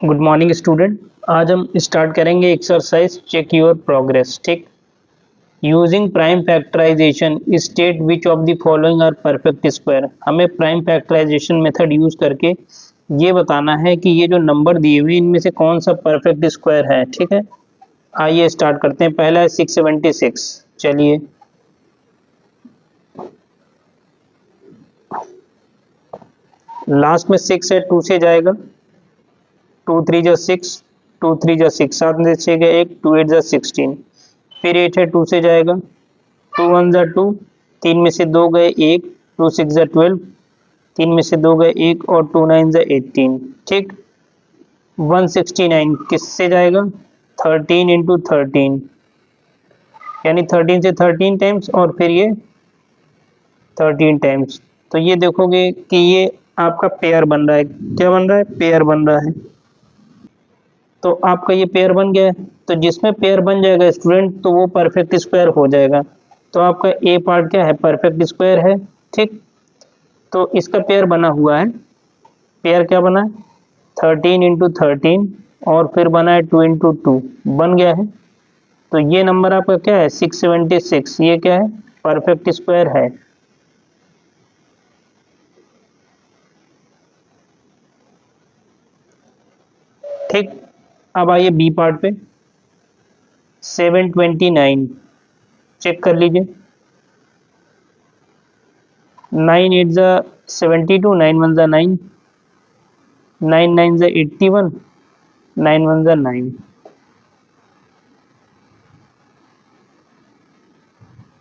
Good morning student. आज हम start करेंगे एक्सरसाइज चेक योर प्रोग्रेस। ठीक। Using prime factorization state which of the following are perfect square. हमें prime factorization method use करके ये बताना है कि ये जो नंबर दिए हुए इनमें से कौन सा परफेक्ट स्क्वायर है। ठीक है, आइए स्टार्ट करते हैं। पहला है 676। चलिए, लास्ट में 6 है, 2 से जाएगा। 2 3 जा 6, 2 3 जा 6, 7 में 6 गया 1, 2 8 जा 16। फिर 8 है, 2 से जाएगा। 2 1 जा 2, 3 में से 2 गए 1, 2 6 जा 12, 3 में से 2 गए 1 और 2 9 जा 18। ठीक। 169 किससे जाएगा? 13 इंटू 13, यानी 13 से 13 टाइम्स और फिर ये 13 टाइम्स। तो ये देखोगे कि ये आपका पेयर बन रहा है। क्या बन रहा है? पेयर बन रहा है। तो आपका ये पेयर बन गया है। तो जिसमें पेयर बन जाएगा स्टूडेंट, तो वो परफेक्ट स्क्वायर हो जाएगा। तो आपका ए पार्ट क्या है? परफेक्ट स्क्वायर है। ठीक। तो इसका पेयर बना हुआ है। पेयर क्या बना है? 13 इंटू 13 और फिर बना है 2 इंटू 2, बन गया है। तो ये नंबर आपका क्या है? 676। ये क्या है? परफेक्ट स्क्वायर है। ठीक। अब आइए बी पार्ट पे। 729 चेक कर लीजिए। 9 8 जा 72, 9 1 जा 9, 9 9 जा 81, 9 1 जा 9।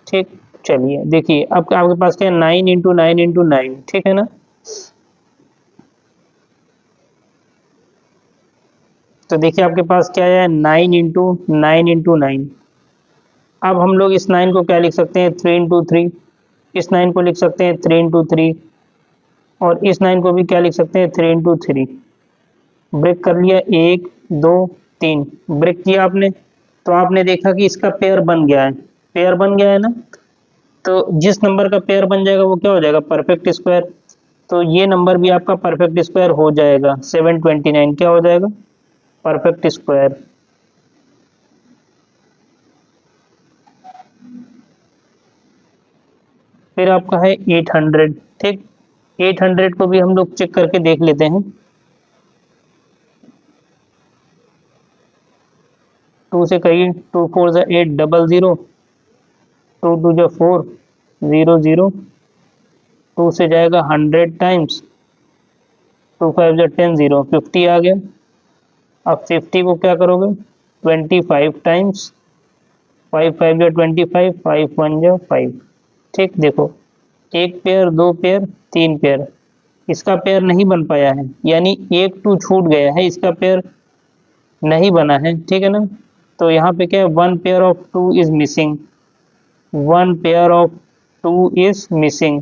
ठीक। चलिए देखिए, अब आपके पास क्या है? 9 इंटू 9 इंटू 9। ठीक है ना? तो देखिए आपके पास क्या है? 9 इंटू 9 इंटू 9। अब हम लोग इस 9 को क्या लिख सकते हैं? 3 इंटू 3। इस 9 को लिख सकते हैं 3 इंटू 3 और इस 9 को भी क्या लिख सकते हैं? 3 इंटू 3। ब्रेक कर लिया, 1 2 3 ब्रेक किया आपने। तो आपने देखा कि इसका पेयर बन गया है। पेयर बन गया है ना? तो जिस नंबर का पेयर बन जाएगा वो क्या हो जाएगा? Perfect square. तो ये नंबर भी आपका परफेक्ट स्क्वायर हो जाएगा। 729 क्या हो जाएगा? Perfect square. फिर आपका है 800। ठीक। 800 को भी हम लोग चेक करके देख लेते हैं। 2 से कहिए। 2 4 जा 8 डबल 0, 2 2 जा 4 0 0, 2 से जाएगा 100 टाइम्स, 2 5 जा 10 0, 50 आ गया। अब 50 को क्या करोगे? 25 टाइम्स, 5 5 जा 25, 5 1 जा 5। ठीक। देखो, एक पेयर, दो पेयर, तीन पेयर, इसका पेयर नहीं बन पाया है, यानी एक 2 छूट गया है, इसका पेयर नहीं बना है। ठीक है ना? तो यहाँ पे क्या है? One pair of 2 is missing. One pair of 2 is missing.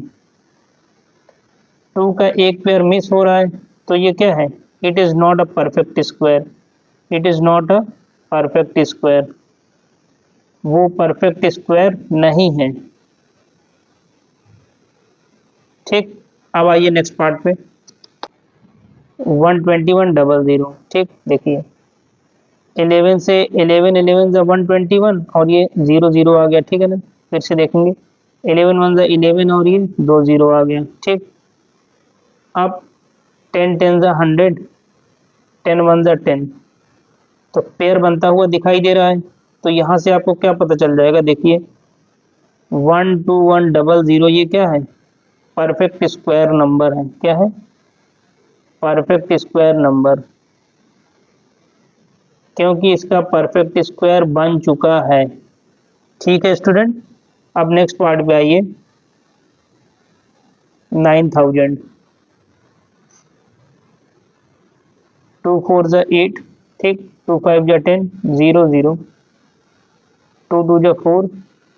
2 का एक पेयर मिस हो रहा है। तो ये क्या है? It is not a perfect square. It is not a perfect square. वो परफेक्ट स्क्वायर नहीं है। ठीक। अब आइए नेक्स्ट पार्ट पे। 121 डबल 0। ठीक। देखिए, 11 से 11 11 जा 121 और ये 0 0 आ गया। ठीक है ना? फिर से देखेंगे, 11 1 जा 11 और ये 2 0 आ गया। ठीक। अब 10 10 जा 100, 10 1 जा 10। तो पेयर बनता हुआ दिखाई दे रहा है। तो यहाँ से आपको क्या पता चल जाएगा? देखिए, 121 डबल 0 ये क्या है? परफेक्ट स्क्वायर नंबर है। क्या है? परफेक्ट स्क्वायर नंबर, क्योंकि इसका परफेक्ट स्क्वायर बन चुका है। ठीक है स्टूडेंट। अब नेक्स्ट पार्ट पे आइए। 9000। 2 4 जा 8। ठीक। 2 5 जा 10, 0 0, 2 2 जा 4,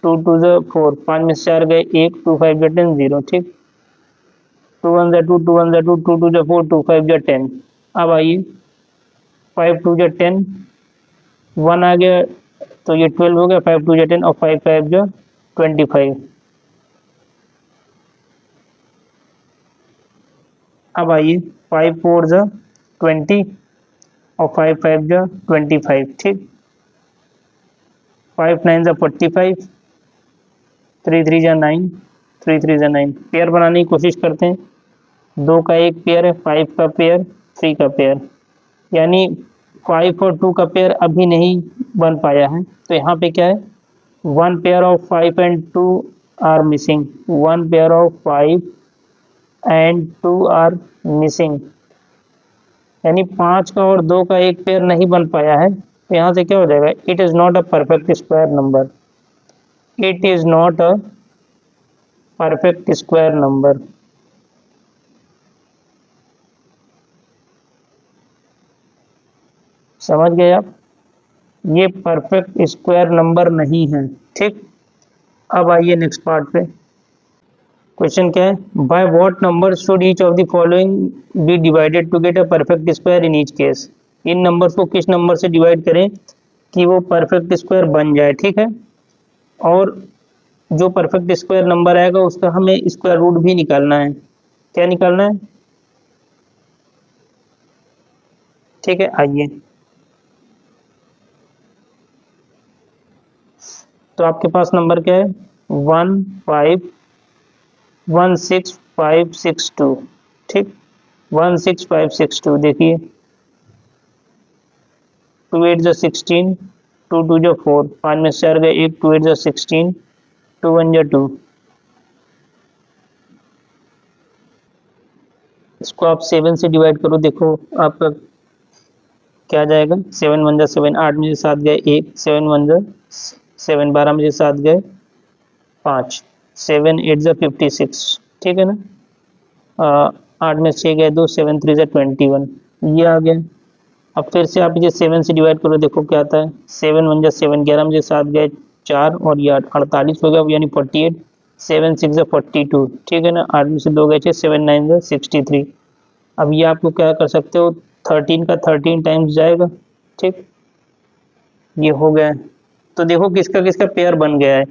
2 2 जा 4, 5 में से 4 गए 1, 2 5 जा 10 0। ठीक। 2 1 जा 2, 2 1 जा 2, 2 2 जा 4, 2 5 जा 10। अब आइए, 5 2 जा 10, 1 आ गया तो ये 12 हो गया। 5 2 जा 10 और 5 5 जा 25। अब आइए, 5 4 जा 20, और 5 5 जा 25, ठीक। 5 9 जा 45, 3 3 जा 9, 3 3 जा 9। पेयर बनाने की कोशिश करते हैं। 2 का एक पेयर है, 5 का पेयर, 3 का पेयर, यानी 5 और 2 का पेयर अभी नहीं बन पाया है। तो यहाँ पे क्या है, 1 pair of 5 and 2 are missing, 1 pair of 5 and 2 are missing, यानी 5 का और 2 का एक पेयर नहीं बन पाया है। तो यहाँ से क्या हो जाएगा, it is not a perfect square number, it is not a perfect square number. समझ गए आप, ये परफेक्ट स्क्वायर नंबर नहीं है, ठीक। अब आइए नेक्स्ट पार्ट पे। क्वेश्चन क्या है, by what number should each of the following be divided to get a perfect square in each case. इन नंबर्स को किस नंबर से डिवाइड करें कि वो परफेक्ट स्क्वायर बन जाए, ठीक है। और जो परफेक्ट स्क्वायर नंबर आएगा उसका हमें स्क्वायर रूट भी निकालना है। क्या निकालना है, ठीक है। आइए, तो आपके पास नंबर क्या है, 1656562, ठीक। 16562, देखिए 2 8 जा 16, 2 2 जा 4, 5 में से 4 गए 1, 2 8 जा 16, 2 1 जा 2। इसको आप 7 से डिवाइड करो, देखो आपका क्या जाएगा, 7 1 जा 7, 8 में से 7 गए 1, 7 1 जा 7, 12 में से 7 गए 5, 7 8 जा 56, ठीक है ना। 8 में 6 गए 2, 7 3 जा 21, ये आ गया। अब फिर से आप इसे 7 से डिवाइड करो, देखो क्या आता है, 7 1 जा 7, 11 में से 7 गए 4 और ये 48 हो गया, यानी 48, 7 6 जा 42, ठीक है ना। 8 में से 2 गए 6, 7 9 जा 63। अब ये आपको क्या कर सकते हो, 13 का 13 टाइम्स जाएगा, ठीक। ये हो गया है। तो देखो किसका किसका पेयर बन गया है,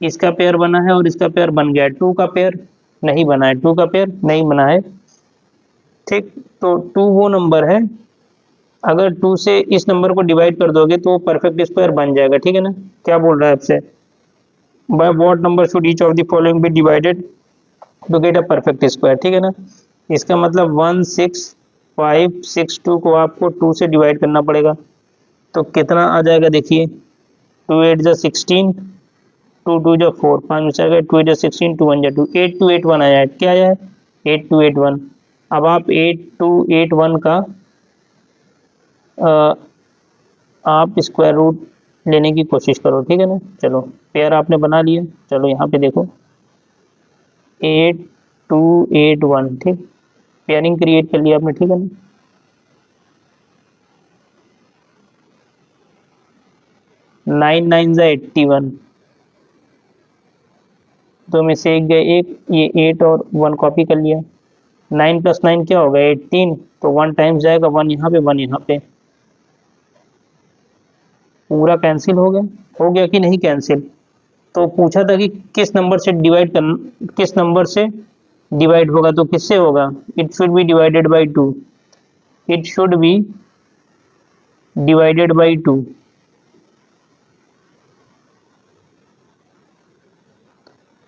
इसका पेयर बना है और इसका पेयर बन गया है। 2 का पेयर नहीं बना है, 2 का पेयर नहीं बना है, ठीक। तो 2 वो नंबर है, अगर 2 से इस नंबर को डिवाइड कर दोगे तो परफेक्ट स्क्वायर बन जाएगा, ठीक है ना। क्या बोल रहा है आपसे, by what number should each of the following be divided to get a perfect square, ठीक है ना। इसका मतलब 16562 को आपको 2 से डिवाइड करना पड़ेगा। तो कितना आ जाएगा, देखिए 2 8 जा 16, 2 2 जा 4, 5 में से 2 8 जा 16, 2 1 जा 2, 8281 आया है। क्या आया है, 8281। अब आप 8281 का आप स्क्वायर रूट लेने की कोशिश करो, ठीक है ना। चलो पेयर आपने बना लिया, चलो यहाँ पे देखो 8281, ठीक। पेयरिंग क्रिएट कर लिया आपने, ठीक है ना। 9 9 जा 81, तो में से एक गए 1, ये 8 और 1 कॉपी कर लिया। 9 + 9 क्या होगा, 18, तो 1 टाइम्स जाएगा, 1 यहाँ पे 1 यहाँ पे, पूरा कैंसिल हो गया कि नहीं कैंसिल। तो पूछा था कि किस नंबर से डिवाइड करना, किस नंबर से डिवाइड होगा, तो किससे होगा, it should be divided by 2, it should be divided by 2।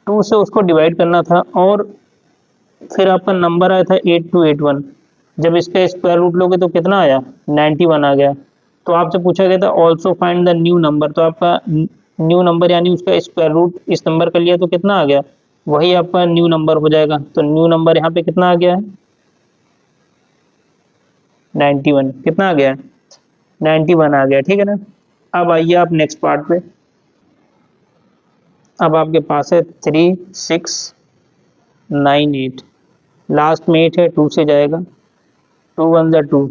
2 से उसको डिवाइड करना था और फिर आपका नंबर आया था 8281। जब इसका स्क्वायर रूट लोगे तो कितना आया, 91 आ गया। तो आपसे पूछा गया था also find the new number, तो आपका न्यू नंबर यानी उसका स्क्वायर रूट इस नंबर का लिया तो कितना आ गया, वही आपका न्यू नंबर हो जाएगा। तो न्यू नंबर यहाँ पे कितना आ गया है, 91, कितना आ गया, 91 आ गया, ठीक है ना। अब आइए आप नेक्स्ट पार्ट पे। अब आपके पास है 3 6 9 8, लास्ट में 8 है, 2 से जाएगा, 2 1 जा 2,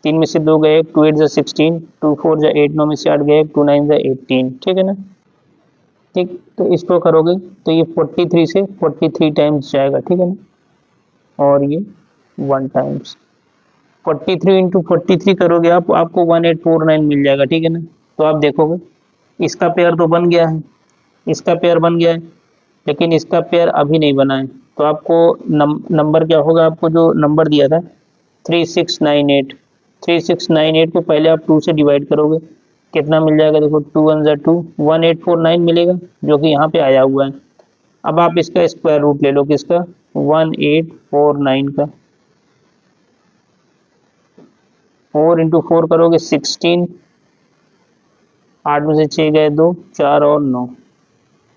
3 में से 2 गए, 2 8 जा 16, 2 4 जा 8, 9 में से 8 गए, 2 9 जा 18, ठीक है ना। ठीक, तो इसको करोगे तो ये 43 से 43 टाइम्स जाएगा, ठीक है ना। और ये 1 टाइम्स 43 इंटू 43 करोगे आप, आपको 1849 मिल जाएगा, ठीक है ना। तो आप देखोगे इसका पेयर तो बन गया है, इसका पेयर बन गया है, लेकिन इसका पेयर अभी नहीं बना है। तो आपको नंबर क्या होगा, आपको जो नंबर दिया था 3698, 3698 को पहले आप 2 से डिवाइड करोगे, कितना मिल जाएगा? देखो 2 1 जा 2, 1849 मिलेगा, जो कि यहाँ पे आया हुआ है। अब आप इसका स्क्वायर रूट ले लो, किसका? 1849 का। 4 इंटू 4 करोगे 16, 8 में से 6 गए 2, 4 और 9,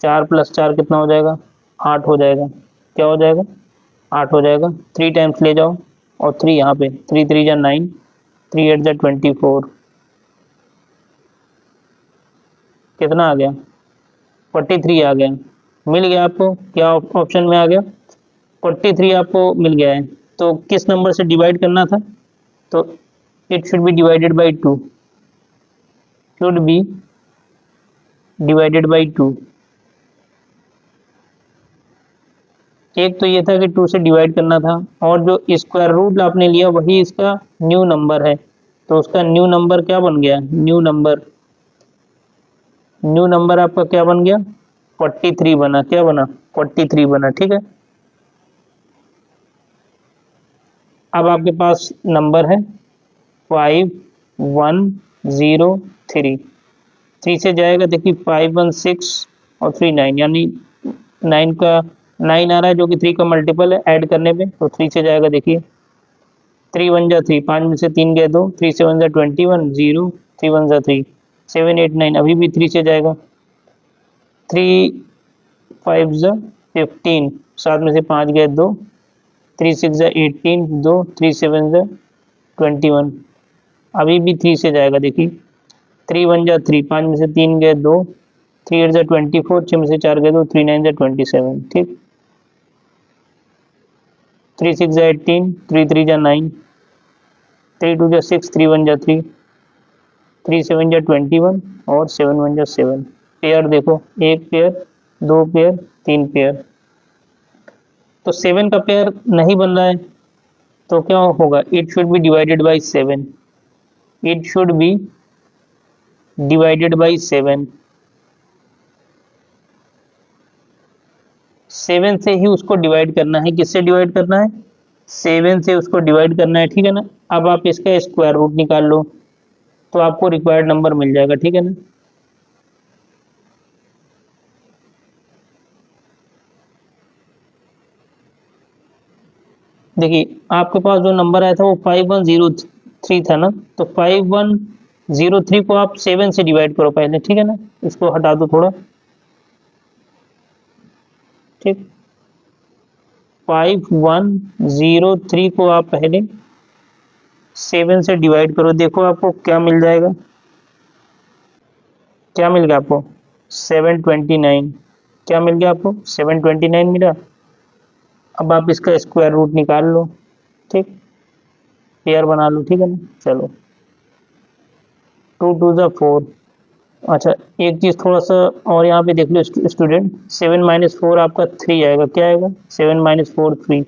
4 प्लस 4 कितना हो जाएगा? 8 हो जाएगा। क्या हो जाएगा? 8 हो जाएगा। 3 टाइम्स ले जाओ और 3 यहाँ पे, 3 3 जा 9, 3 8 जा 24, कितना आ गया? 43 आ गया। मिल गया आपको? क्या ऑप्शन में आ गया? 43 आपको मिल गया है। तो किस नंबर से डिवाइड करना था? तो it should be divided by 2, should be divided by 2। एक तो ये था कि 2 से डिवाइड करना था, और जो स्क्वायर रूट आपने लिया वही इसका न्यू नंबर है, तो उसका न्यू नंबर क्या बन गया? न्यू नंबर आपका क्या बन गया? 43 बना। क्या बना? 43 बना। ठीक है। अब आपके पास नंबर है 5103। 3 से जाएगा, देखिए 516 और 3 9, यानी 9 का 9 आ रहा है, जो कि 3 का मल्टीपल है ऐड करने पे, तो 3 से जाएगा। देखिए 3 1 जा 3, 5 में से 3 गए 2, 3 7 जा 21, 0, 3 1 जा 3, 7 8 9, अभी भी 3 से जाएगा। 3 5 जा 15, 7 में से 5 गए 2, 3 6 जा 18, 2, 3 7 जा 21, अभी भी 3 से जाएगा। देखिए 3 1 जा 3, 5 में से 3 गए 2, 3 8 जा 24, 6 में से 4 गए 2, 3 9 जा 27। ठीक। 3 6 जा 18, 3 3 जा 9, 3 2 जा 6, 3 1 जा 3, 3 7 जा 21 और 7 1 जा 7। पेयर देखो, एक पेयर, दो पेयर, तीन पेयर। तो 7 का पेयर नहीं बन रहा है, तो क्या होगा? It should be divided by 7। It should be divided by 7। 7 से ही उसको डिवाइड करना है। किससे डिवाइड करना है? 7 से उसको डिवाइड करना है। ठीक है ना। अब आप इसका स्क्वायर रूट निकाल लो, तो आपको रिक्वायर्ड नंबर मिल जाएगा। ठीक है ना। देखिए आपके पास जो नंबर आया था वो 5103 था ना, तो 5103 को आप 7 से डिवाइड करो पहले। ठीक है ना। इसको हटा दो थोड़ा। ठीक। 5103 को आप पहले 7 से डिवाइड करो, देखो आपको क्या मिल जाएगा। क्या मिल गया आपको? 729। क्या मिल गया आपको? 729 मिला। अब आप इसका स्क्वायर रूट निकाल लो। ठीक। पेयर बना लो। ठीक है ना। चलो 2 2 जा 4। अच्छा, एक चीज़ थोड़ा सा और यहाँ पे देख लो स्टूडेंट, 7 माइनस 4 आपका 3 आएगा। क्या आएगा? 7 माइनस 4 3,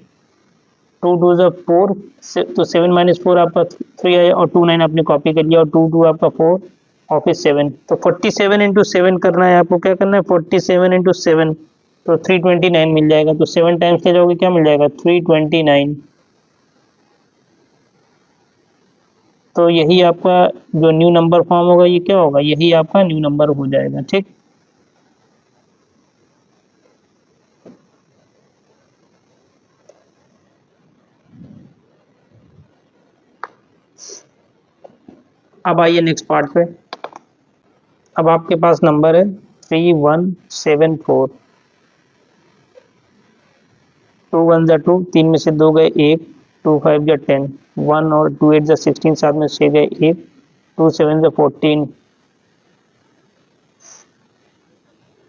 2 2 जा 4, तो 7 माइनस 4 आपका 3 आया, और 2 9 आपने कॉपी कर लिया, और 2 2 आपका 4 और फिर 7, तो 47 इंटू 7 करना है आपको। क्या करना है? 47 इंटू 7, तो 329 मिल जाएगा। तो 7 टाइम्स ले जाओगे, क्या मिल जाएगा? 329। तो यही आपका जो न्यू नंबर फॉर्म होगा, ये क्या होगा? यही आपका न्यू नंबर हो जाएगा। ठीक। अब आइए नेक्स्ट पार्ट पे। अब आपके पास नंबर है 3174। 2 1 जा 2, 3 में से 2 गए 1, 2 5 जा 10, 1 और 2 8 जा 16, 7 में से 6 गए 1, 2 7 जा 14।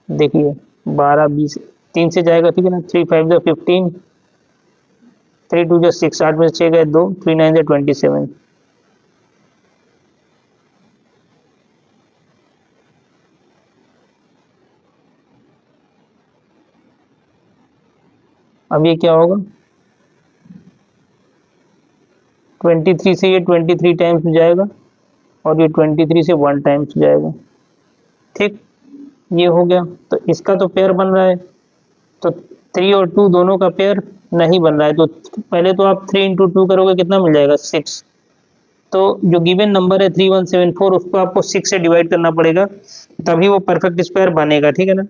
देखिए 12 20, 3 से जाएगा। ठीक है ना। 3 5 जा 15, 3 2 जा 6, 8 में से 6 गए 2, 3 9 जा 27। अब ये क्या होगा? 23 से ये 23 टाइम्स जाएगा, और ये 23 से 1 टाइम्स जाएगा। ठीक। ये हो गया। तो इसका तो पेयर बन रहा है, तो 3 और 2 दोनों का पेयर नहीं बन रहा है, तो पहले तो आप 3 इंटू 2 करोगे, कितना मिल जाएगा? 6। तो जो गिवन नंबर है 3174 उसको आपको 6 से डिवाइड करना पड़ेगा, तभी वो परफेक्ट स्क्वायर बनेगा, ठीक है ना।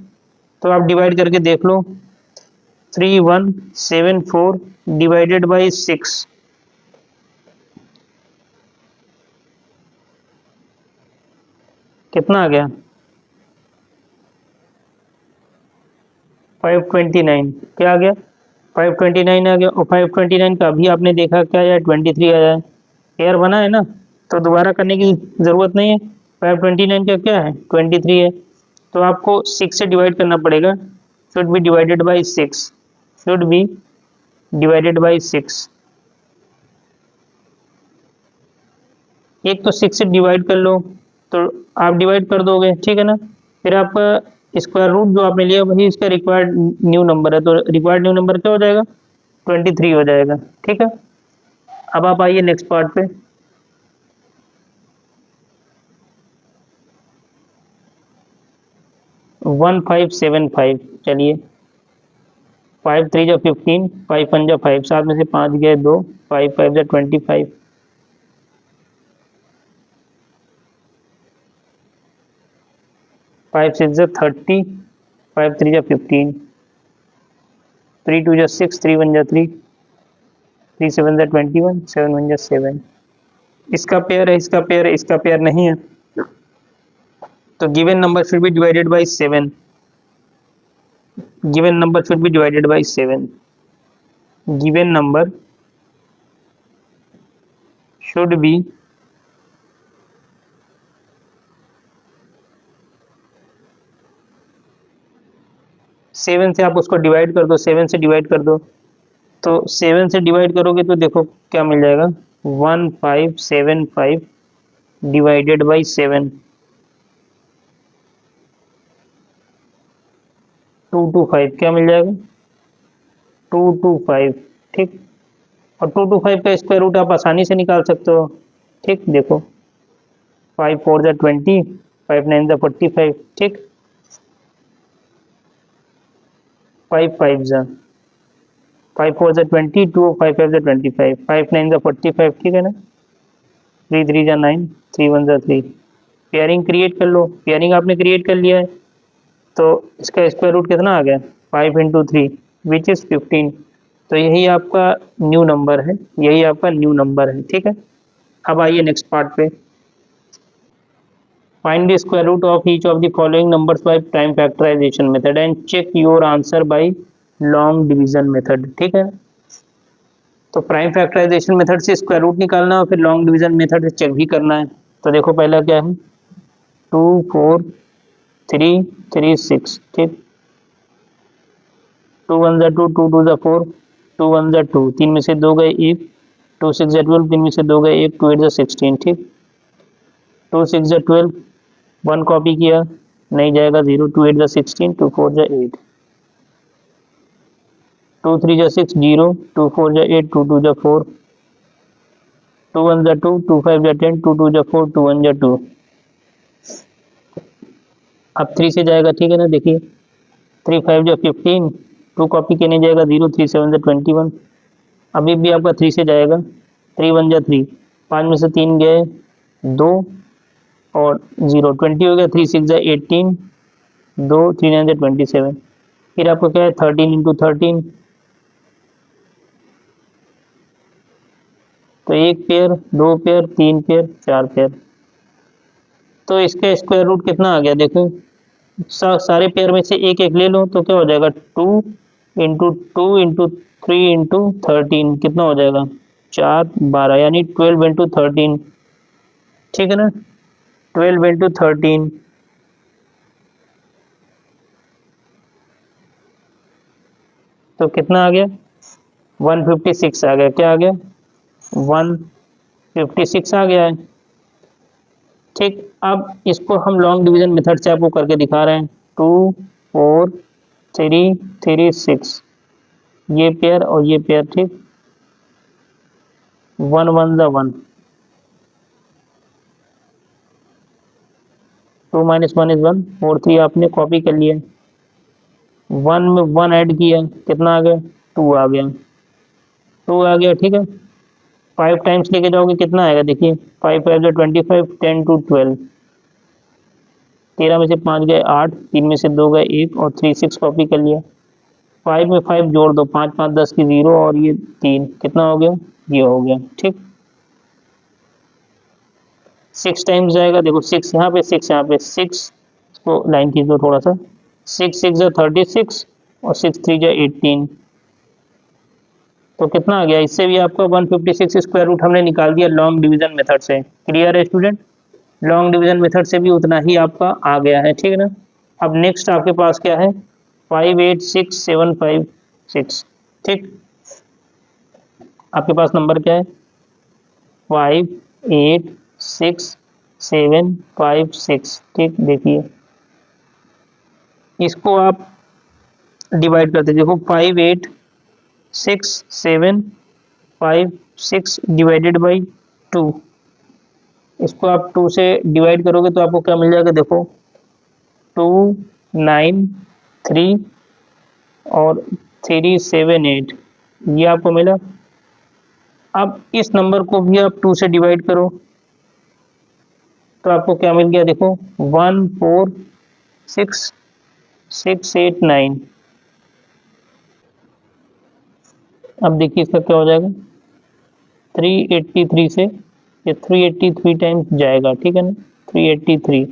तो आप डिवाइड करके देख लो, 3174 डिवाइडेड बाई 6, कितना आ गया 529। क्या आ गया 529 आ गया। और 529 का अभी आपने देखा क्या आया 23 आया है, पेयर बना है ना, तो दोबारा करने की ज़रूरत नहीं है। 529 का क्या है 23 है, तो आपको 6 से डिवाइड करना पड़ेगा, should be divided by 6, should be divided by 6। एक तो 6 से डिवाइड कर लो, तो आप डिवाइड कर दोगे, ठीक है ना। फिर आपका स्क्वायर रूट जो आपने लिया वही इसका रिक्वायर्ड न्यू नंबर है, तो रिक्वायर्ड न्यू नंबर क्या हो जाएगा 23 हो जाएगा, ठीक है। अब आप आइए नेक्स्ट पार्ट पे। 1575, चलिए 5 3 जा 15, 5 1 जा 5, 7 में से 5 गए 2, 5 5 जा 25, 5 6 जा 30, 5 3 जा 15, 3 2 जा 6, 3 1 जा 3, 3 7 जा 21, 7 1 जा 7। इसका पेयर है, इसका पेयर है, इसका पेयर नहीं है, तो given number should be divided by 7, given number should be divided by 7, given number should be seven से आप उसको डिवाइड कर दो, 7 से डिवाइड कर दो, तो 7 से डिवाइड करोगे तो देखो क्या मिल जाएगा 1575 डिवाइडेड बाई 7, 225, क्या मिल जाएगा 225, ठीक। और 225 का स्क्वायर रूट आप आसानी से निकाल सकते हो, ठीक। देखो 5 4 जा 20, 5 9 जा 45, ठीक। 5 5 जा 5 4 जा 20, 2 5 5 जा 25, 5 9 जा 45, ठीक है ना। 3 3 जा 9, 3 1 जा 3। पेयरिंग क्रिएट कर लो, पेयरिंग आपने क्रिएट कर लिया है, तो इसका स्क्वायर रूट कितना आ गया 5 इंटू 3 विच इज़ 15, तो यही आपका न्यू नंबर है, यही आपका न्यू नंबर है, ठीक है। अब आइए नेक्स्ट पार्ट पे। Find the square root of each of the following numbers by time factorization method and check your answer by long division method, ठीक है। तो प्राइम फैक्टराइजेशन मेथड से स्क्वायर रूट निकालना है और फिर लॉन्ग डिवीजन मेथड से चेक भी करना है। तो देखो पहला क्या है 2 4 3 3 6, ठीक। 2 1 जा 2, 2 2 जा 4, 2 1 जा 2, 3 में से 2 गए 1, 2 6 जा 12, 3 में से 2 गए 1, 2 8 जा 16, ठीक। 2 6 जा 12, 1 कॉपी किया नहीं जाएगा 0, 2 8 जा 16, 2 4 जा 8, 2 3 जा 6 0, 2 4 जा 8, 2 2 जा 4, 2 1 जा 2, 2 5 जा 10, 2 2 जा 4, 2 1 जा 2। अब 3 से जाएगा, ठीक है ना। देखिए 3 5 जा 15, 2 कॉपी के नहीं जाएगा 0, 3 7 जा 21। अभी भी आपका 3 से जाएगा, 3 1 जा 3, 5 में से 3 गए 2 और 0, 20 हो गया, 3 6 जा 18, 2 3 9 जा 27। फिर आपको क्या है 13 इंटू 13, तो 1 पेयर 2 पेयर 3 पेयर 4 पेयर, तो इसका स्क्वायर रूट कितना आ गया देखो, सारे पेयर में से एक एक ले लो तो क्या हो जाएगा 2 इंटू 2 इंटू 3 इंटू 13, कितना हो जाएगा 4 12, यानी 12 इंटू 13, ठीक है ना। 12 इंटू 13, तो कितना आ गया 156 आ गया, क्या आ गया 156 आ गया है, ठीक। अब इसको हम लॉन्ग डिवीजन मेथड से आपको करके दिखा रहे हैं, 2 4 3 3 6, ये पेयर और ये पेयर, ठीक। 1 1 जा 1, 2 माइनस 1 इज 1, और 3 आपने कॉपी कर लिया, 1 में 1 ऐड किया कितना आ गया 2 आ गया, 2 आ गया, ठीक है। 5 टाइम्स लेके जाओगे कितना आएगा, देखिए 5 5 जो 25, 10 to 12, 13 में से 5 गए 8, 3 में से 2 गए 1 और 3 6 कॉपी कर लिया। 5 में 5 जोड़ दो, 5 5 10 की 0 और ये 3, कितना हो गया, ये हो गया। ठीक, 6 टाइम्स जाएगा, देखो 6 यहाँ पे 6 यहाँ पे 6 को लाइन खींच दो थोड़ा सा, 6 6 जा 36 और 6 3 जा 18, तो कितना आ गया, इससे भी आपका 156 स्क्वायर रूट हमने निकाल दिया लॉन्ग डिवीजन मेथड से। क्लियर है स्टूडेंट, लॉन्ग डिवीजन मेथड से भी उतना ही आपका आ गया है। ठीक है ना। अब नेक्स्ट आपके पास क्या है, 586756। ठीक, आपके पास नंबर क्या है, 586756। ठीक, देखिए इसको आप डिवाइड करते, देखो 586756 डिवाइडेड बाई 2, इसको आप 2 से डिवाइड करोगे तो आपको क्या मिल जाएगा, देखो 293 और 378, ये आपको मिला। अब इस नंबर को भी आप 2 से डिवाइड करो तो आपको क्या मिल गया, देखो 14689। अब देखिए इसका क्या हो जाएगा, 383 से ये 383 टाइम्स जाएगा। ठीक है ना, 383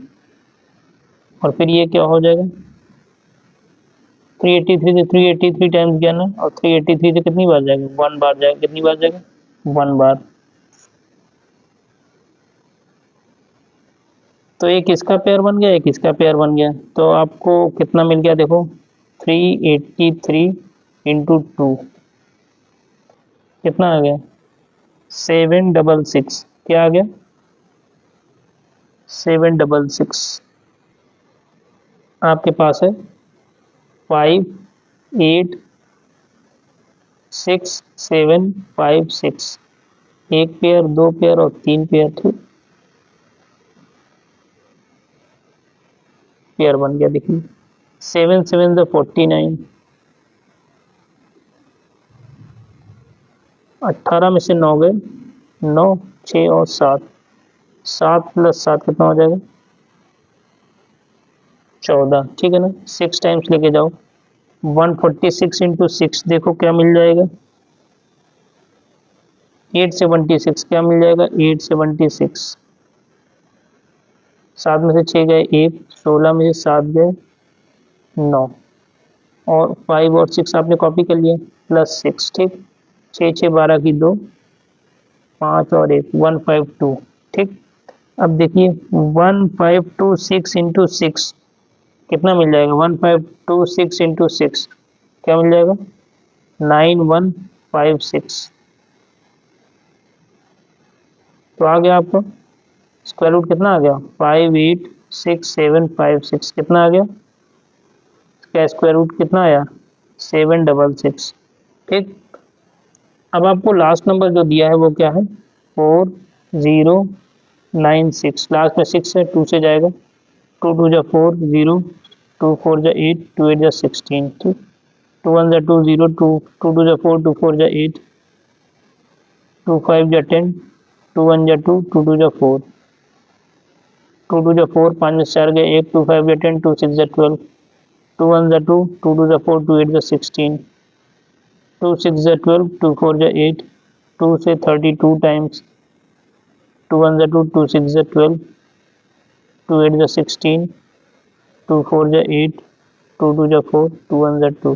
और फिर ये क्या हो जाएगा, 383 से 383 टाइम्स गया ना, और 383 से कितनी बार जाएगा, 1 बार जाएगा। कितनी बार जाएगा, 1 बार। तो एक इसका पेयर बन गया, एक इसका पेयर बन गया, तो आपको कितना मिल गया, देखो 383 इंटू 2 कितना आ गया, 766। क्या आ गया, 766। आपके पास है 586756, एक पेयर, दो पेयर और 3 पेयर। ठीक, पेयर बन गया। देखिए 7 7 49, 18 में से 9 गए 9, 6 और 7, 7 प्लस 7 कितना हो जाएगा, 14। ठीक है ना, 6 टाइम्स लेके जाओ, 146 इंटू 6, देखो क्या मिल जाएगा, 876। क्या मिल जाएगा, 876। 7 में से 6 गए 1, 16 में से 7 गए 9 और 5 और 6 आपने कॉपी कर लिया, प्लस 6। ठीक, 6 6 12 की 2, 5 और 1, 152। ठीक, अब देखिए 1526 इंटू 6 कितना मिल जाएगा, 1526 इंटू 6 क्या मिल जाएगा, 9156। तो आ गया आपको स्क्वायर रूट कितना आ गया, 586756। कितना आ गया, इसका स्क्वायर रूट कितना आया, 766। ठीक, अब आपको लास्ट नंबर जो दिया है वो क्या है, 4096। लास्ट में 6 है, 2 से जाएगा, 2 2 जा 4 0, 2 4 जा 8, 2 8 जा 16। ठीक, 2 1 जा 2 0, 2 2 2 जा 4, 2 4 जा 8, 2 5 जा 10, 2 1 जा 2, 2 2 जा 4, 2 2 जा 4, 5 में 4 गए 1, 2 5 जा 10, 2 6 जा 12, 2 1 जा 2, 2 2 जा 4, 2 8 जा 16, 2 6 जा 12, 2 4 जा 8, 2 से 32 टाइम्स, 2 1 जा 2, 2 6 जा 12, 2 8 जा 16, 2 4 जा 8, 2 2 जा 4, 2 1 जा 2।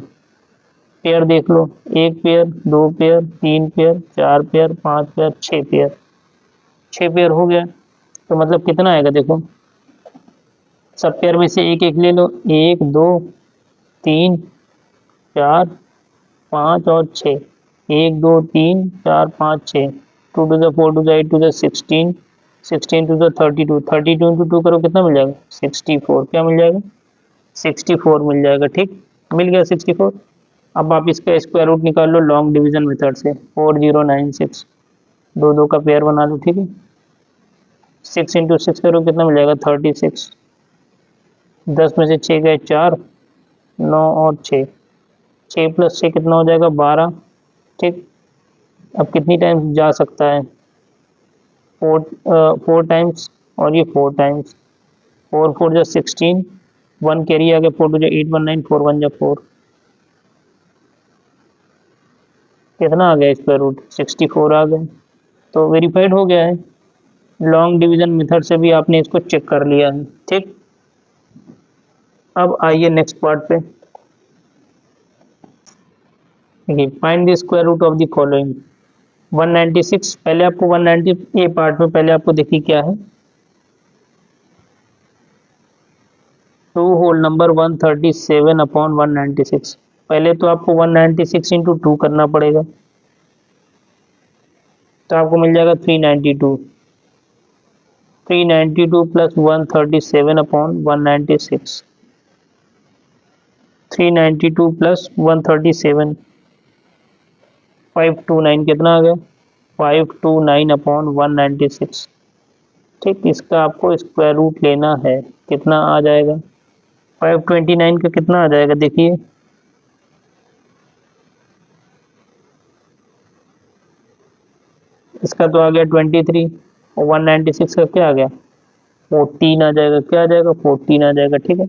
पेयर देख लो, एक पेयर, दो pair, 3 pair, 4 pair, 5 pair, 6 pair. 6 pair हो गया, तो मतलब कितना आएगा, देखो सब पेयर में से एक एक ले लो, 1 2 3 4 5 और 6, 1 2 3 4 5 6, 2 2 जा 4 2 जा 8 2 जा 16, 16 2 जा 32, 32 इंटू 2 करो कितना मिल जाएगा, 64। क्या मिल जाएगा, 64 मिल जाएगा। ठीक, मिल गया 64। अब आप इसका स्क्वायर रूट निकाल लो लॉन्ग डिवीजन मेथड से, 4096, दो दो का पेयर बना लो। ठीक है, 6 इंटू 6 करो कितना मिल जाएगा, 36। 10 में से 6 गए 4, 9 और 6, 6 प्लस 6 कितना हो जाएगा, 12। ठीक, अब कितनी टाइम्स जा सकता है, 4 टाइम्स और ये 4 टाइम्स, 4 4 जा 16, 1 कैरी आ गया, 4 2 जा 8 1 9, 4 1 जा 4, कितना आ गया स्क्वायर रूट, 64 आ गया। तो वेरीफाइड हो गया है, लॉन्ग डिवीजन मेथड से भी आपने इसको चेक कर लिया है। ठीक, अब आइए नेक्स्ट पार्ट पे। देखिए, find the square root of the following. 196, पहले आपको 190 ये पार्ट में पहले आपको देखिए क्या है, 2 होल नंबर 137 अपॉन 196। पहले तो आपको 196 इंटू 2 करना पड़ेगा, तो आपको मिल जाएगा 392। 392 प्लस 137 अपॉन 196, 392 प्लस 137, 529, कितना आ गया, 529 अपॉन 196। ठीक, इसका आपको स्क्वायर रूट लेना है, कितना आ जाएगा, 529 का कितना आ जाएगा देखिए, इसका तो आ गया 23, और 196 का क्या आ गया, 14 आ जाएगा, क्या आ जाएगा, 14 आ जाएगा। ठीक है,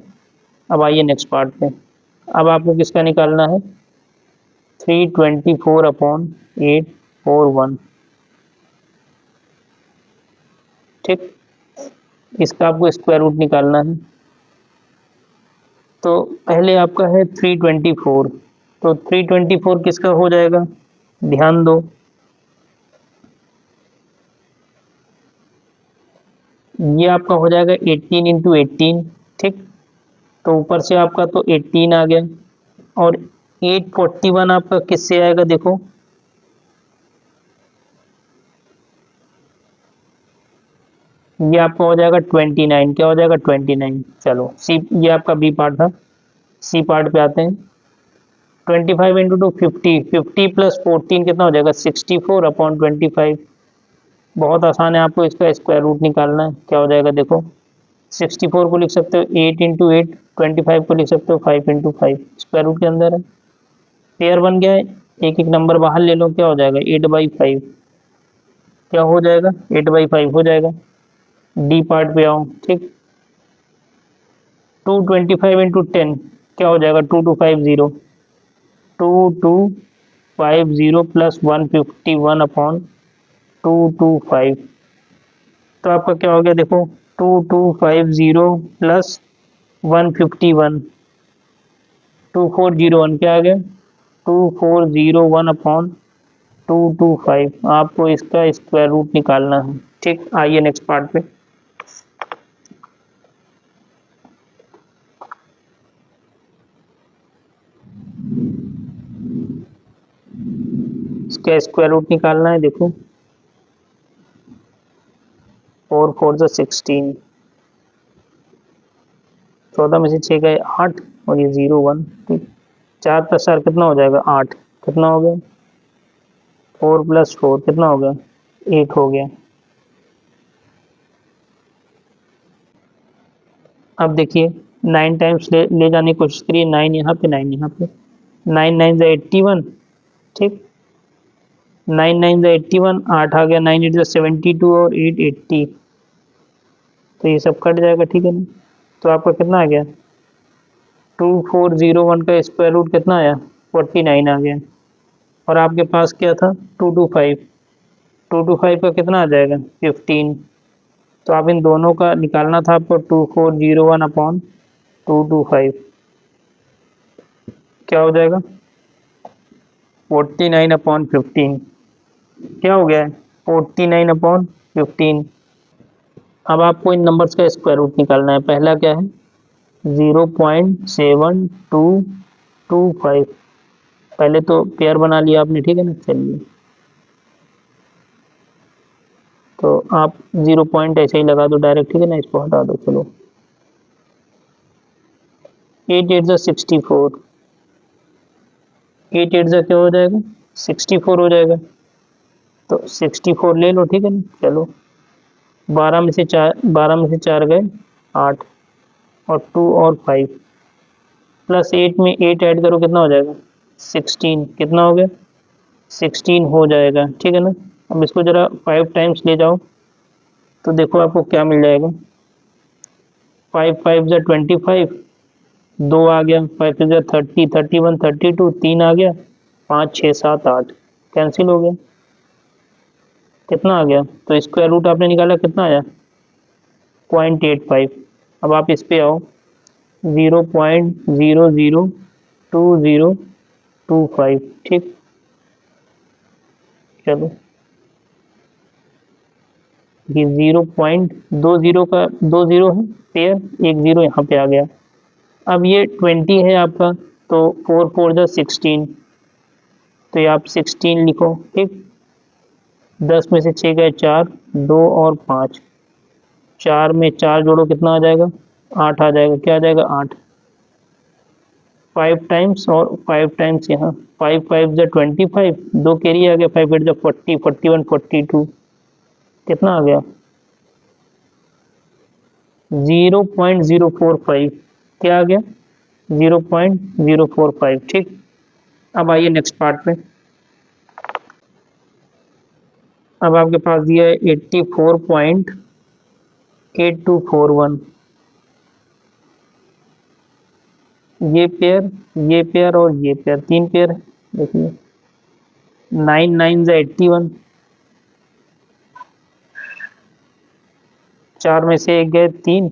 अब आइए नेक्स्ट पार्ट पे। अब आपको किसका निकालना है, 324 अपॉन 841। ठीक, इसका आपको स्क्वायर रूट निकालना है। तो पहले आपका है 324, तो 324 किसका हो जाएगा, ध्यान दो, ये आपका हो जाएगा 18 इंटू 18। ठीक, तो ऊपर से आपका तो 18 आ गया, और 841 आपका किससे आएगा देखो, ये आपका हो जाएगा 29, क्या हो जाएगा 29। चलो सी, ये आपका बी पार्ट था, सी पार्ट पे आते हैं। 25 इंटू 2 50, 50 प्लस 14 कितना हो जाएगा, 64 अपॉन 25। बहुत आसान है, आपको इसका स्क्वायर रूट निकालना है, क्या हो जाएगा देखो, 64 को लिख सकते हो 8 इंटू 8, 25 को लिख सकते हो 5 इंटू 5, स्क्वायर रूट के अंदर है, पेयर बन गया है। एक एक नंबर बाहर ले लो, क्या हो जाएगा 8/5, क्या हो जाएगा 8/5 हो जाएगा। डी पार्ट पे आओ। ठीक, 225 इंटू 10 क्या हो जाएगा, 2250, 2250 प्लस 151 अपॉन 225, तो आपका क्या हो गया देखो, 2250 प्लस 151, 2401, क्या आ गया 2401 अपॉन 225। आपको इसका स्क्वायर रूट निकालना है। ठीक, आइए नेक्स्ट पार्ट पे। इसका स्क्वायर रूट निकालना है, देखो 4 4 जा 16, 14 में से 6 गए 8, और ये 0 1। ठीक, 4 प्लस 4 कितना हो जाएगा 8, कितना हो गया 4 प्लस 4 कितना हो गया 8 हो गया। अब देखिए 9 टाइम्स ले जाने की कोशिश करिए, 9 यहाँ पे 9 यहाँ पे, 9 9 जा 81। ठीक, 9 9 जा 81, 8 आ गया, 9 8 जा 72 और 8 80, तो ये सब कट जाएगा। ठीक है ना, तो आपका कितना आ गया 2401 का स्क्वायर रूट कितना आया 49 आ गया, और आपके पास क्या था 225, 225 का कितना आ जाएगा 15, तो आप इन दोनों का निकालना था आपको, 2401 अपॉन 225, क्या हो जाएगा 49 अपॉन 15, क्या हो गया है 49 अपॉन 15। अब आपको इन नंबर्स का स्क्वायर रूट निकालना है। पहला क्या है 0.7225, पहले तो पेयर बना लिया आपने। ठीक है ना, चलिए तो आप 0 पॉइंट ऐसे ही लगा दो डायरेक्ट। ठीक है ना, इसको हटा दो। चलो 8 8 जा 64, 8 8 जा क्या हो जाएगा 64 हो जाएगा, तो 64 ले लो। ठीक है ना, चलो 12 में से 4 गए 8, और 2 और 5 प्लस 8 में 8 ऐड करो कितना हो जाएगा 16, कितना हो गया 16 हो जाएगा, ठीक है ना। अब इसको जरा 5 टाइम्स ले जाओ तो देखो आपको क्या मिल जाएगा। 5 5 ज़ा 25, 2 आ गया, 5 ज़ा 30, 31, 32, 3 आ गया, 5 6 7 8 कैंसिल हो गया। कितना आ गया? तो स्क्वायर रूट आपने निकाला, कितना आया? 0.85। अब आप इस पे आओ, 0.002025, ठीक। चलो, ये 0.20 का 2 जीरो है पेयर, एक जीरो यहाँ पे आ गया। अब ये 20 है आपका, तो 4 4 ज़ा 16, तो ये आप 16 लिखो, ठीक। 10 में से 6 गए 4, 2 और 5, 4 में 4 जोड़ो, कितना आ जाएगा? 8 आ जाएगा। क्या आ जाएगा? 8। 5 टाइम्स और 5 टाइम्स यहाँ, 5 5 ज़ा 25, 2 कैरी आ गया, 5 8 ज़ा 40, 41, 42, कितना आ गया? 0.045। क्या आ गया? 0.045, ठीक। अब आइए नेक्स्ट पार्ट पे। अब आपके पास दिया है 84.8241। ये पेयर और ये पेयर, 3 पेयर है। देखिए, 9 9 ज़ा 81, 4 में से 1 गए 3,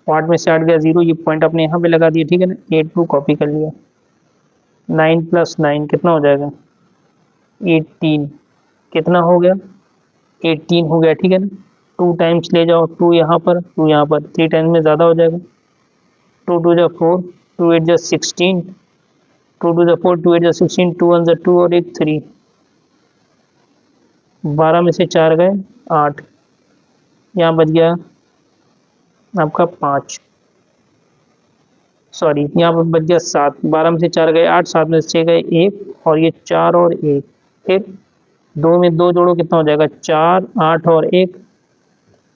8 में से 8 गया 0, ये पॉइंट अपने यहाँ पे लगा दिया, ठीक है ना। 82 कॉपी कर लिया। 9 + 9 कितना हो जाएगा? 18। कितना हो गया? 18 हो गया, ठीक है ना। 2 टाइम्स ले जाओ, 2 यहाँ पर, 2 यहाँ पर, 3 टाइम्स में ज़्यादा हो जाएगा। 2 2 ज़ा 4, 2 8 ज़ा 16, 2 2 ज़ा 4, 2 8 ज़ा 16, 2 1 ज़ा 2 और एक 3, 12 में से 4 गए 8, यहाँ बच गया आपका 5, सॉरी यहाँ पर बच गया 7। 12 में से 4 गए 8, 7 में से 6 गए 1, और ये 4 और 1, फिर 2 में 2 जोड़ो, कितना हो जाएगा? 4 8 और 1।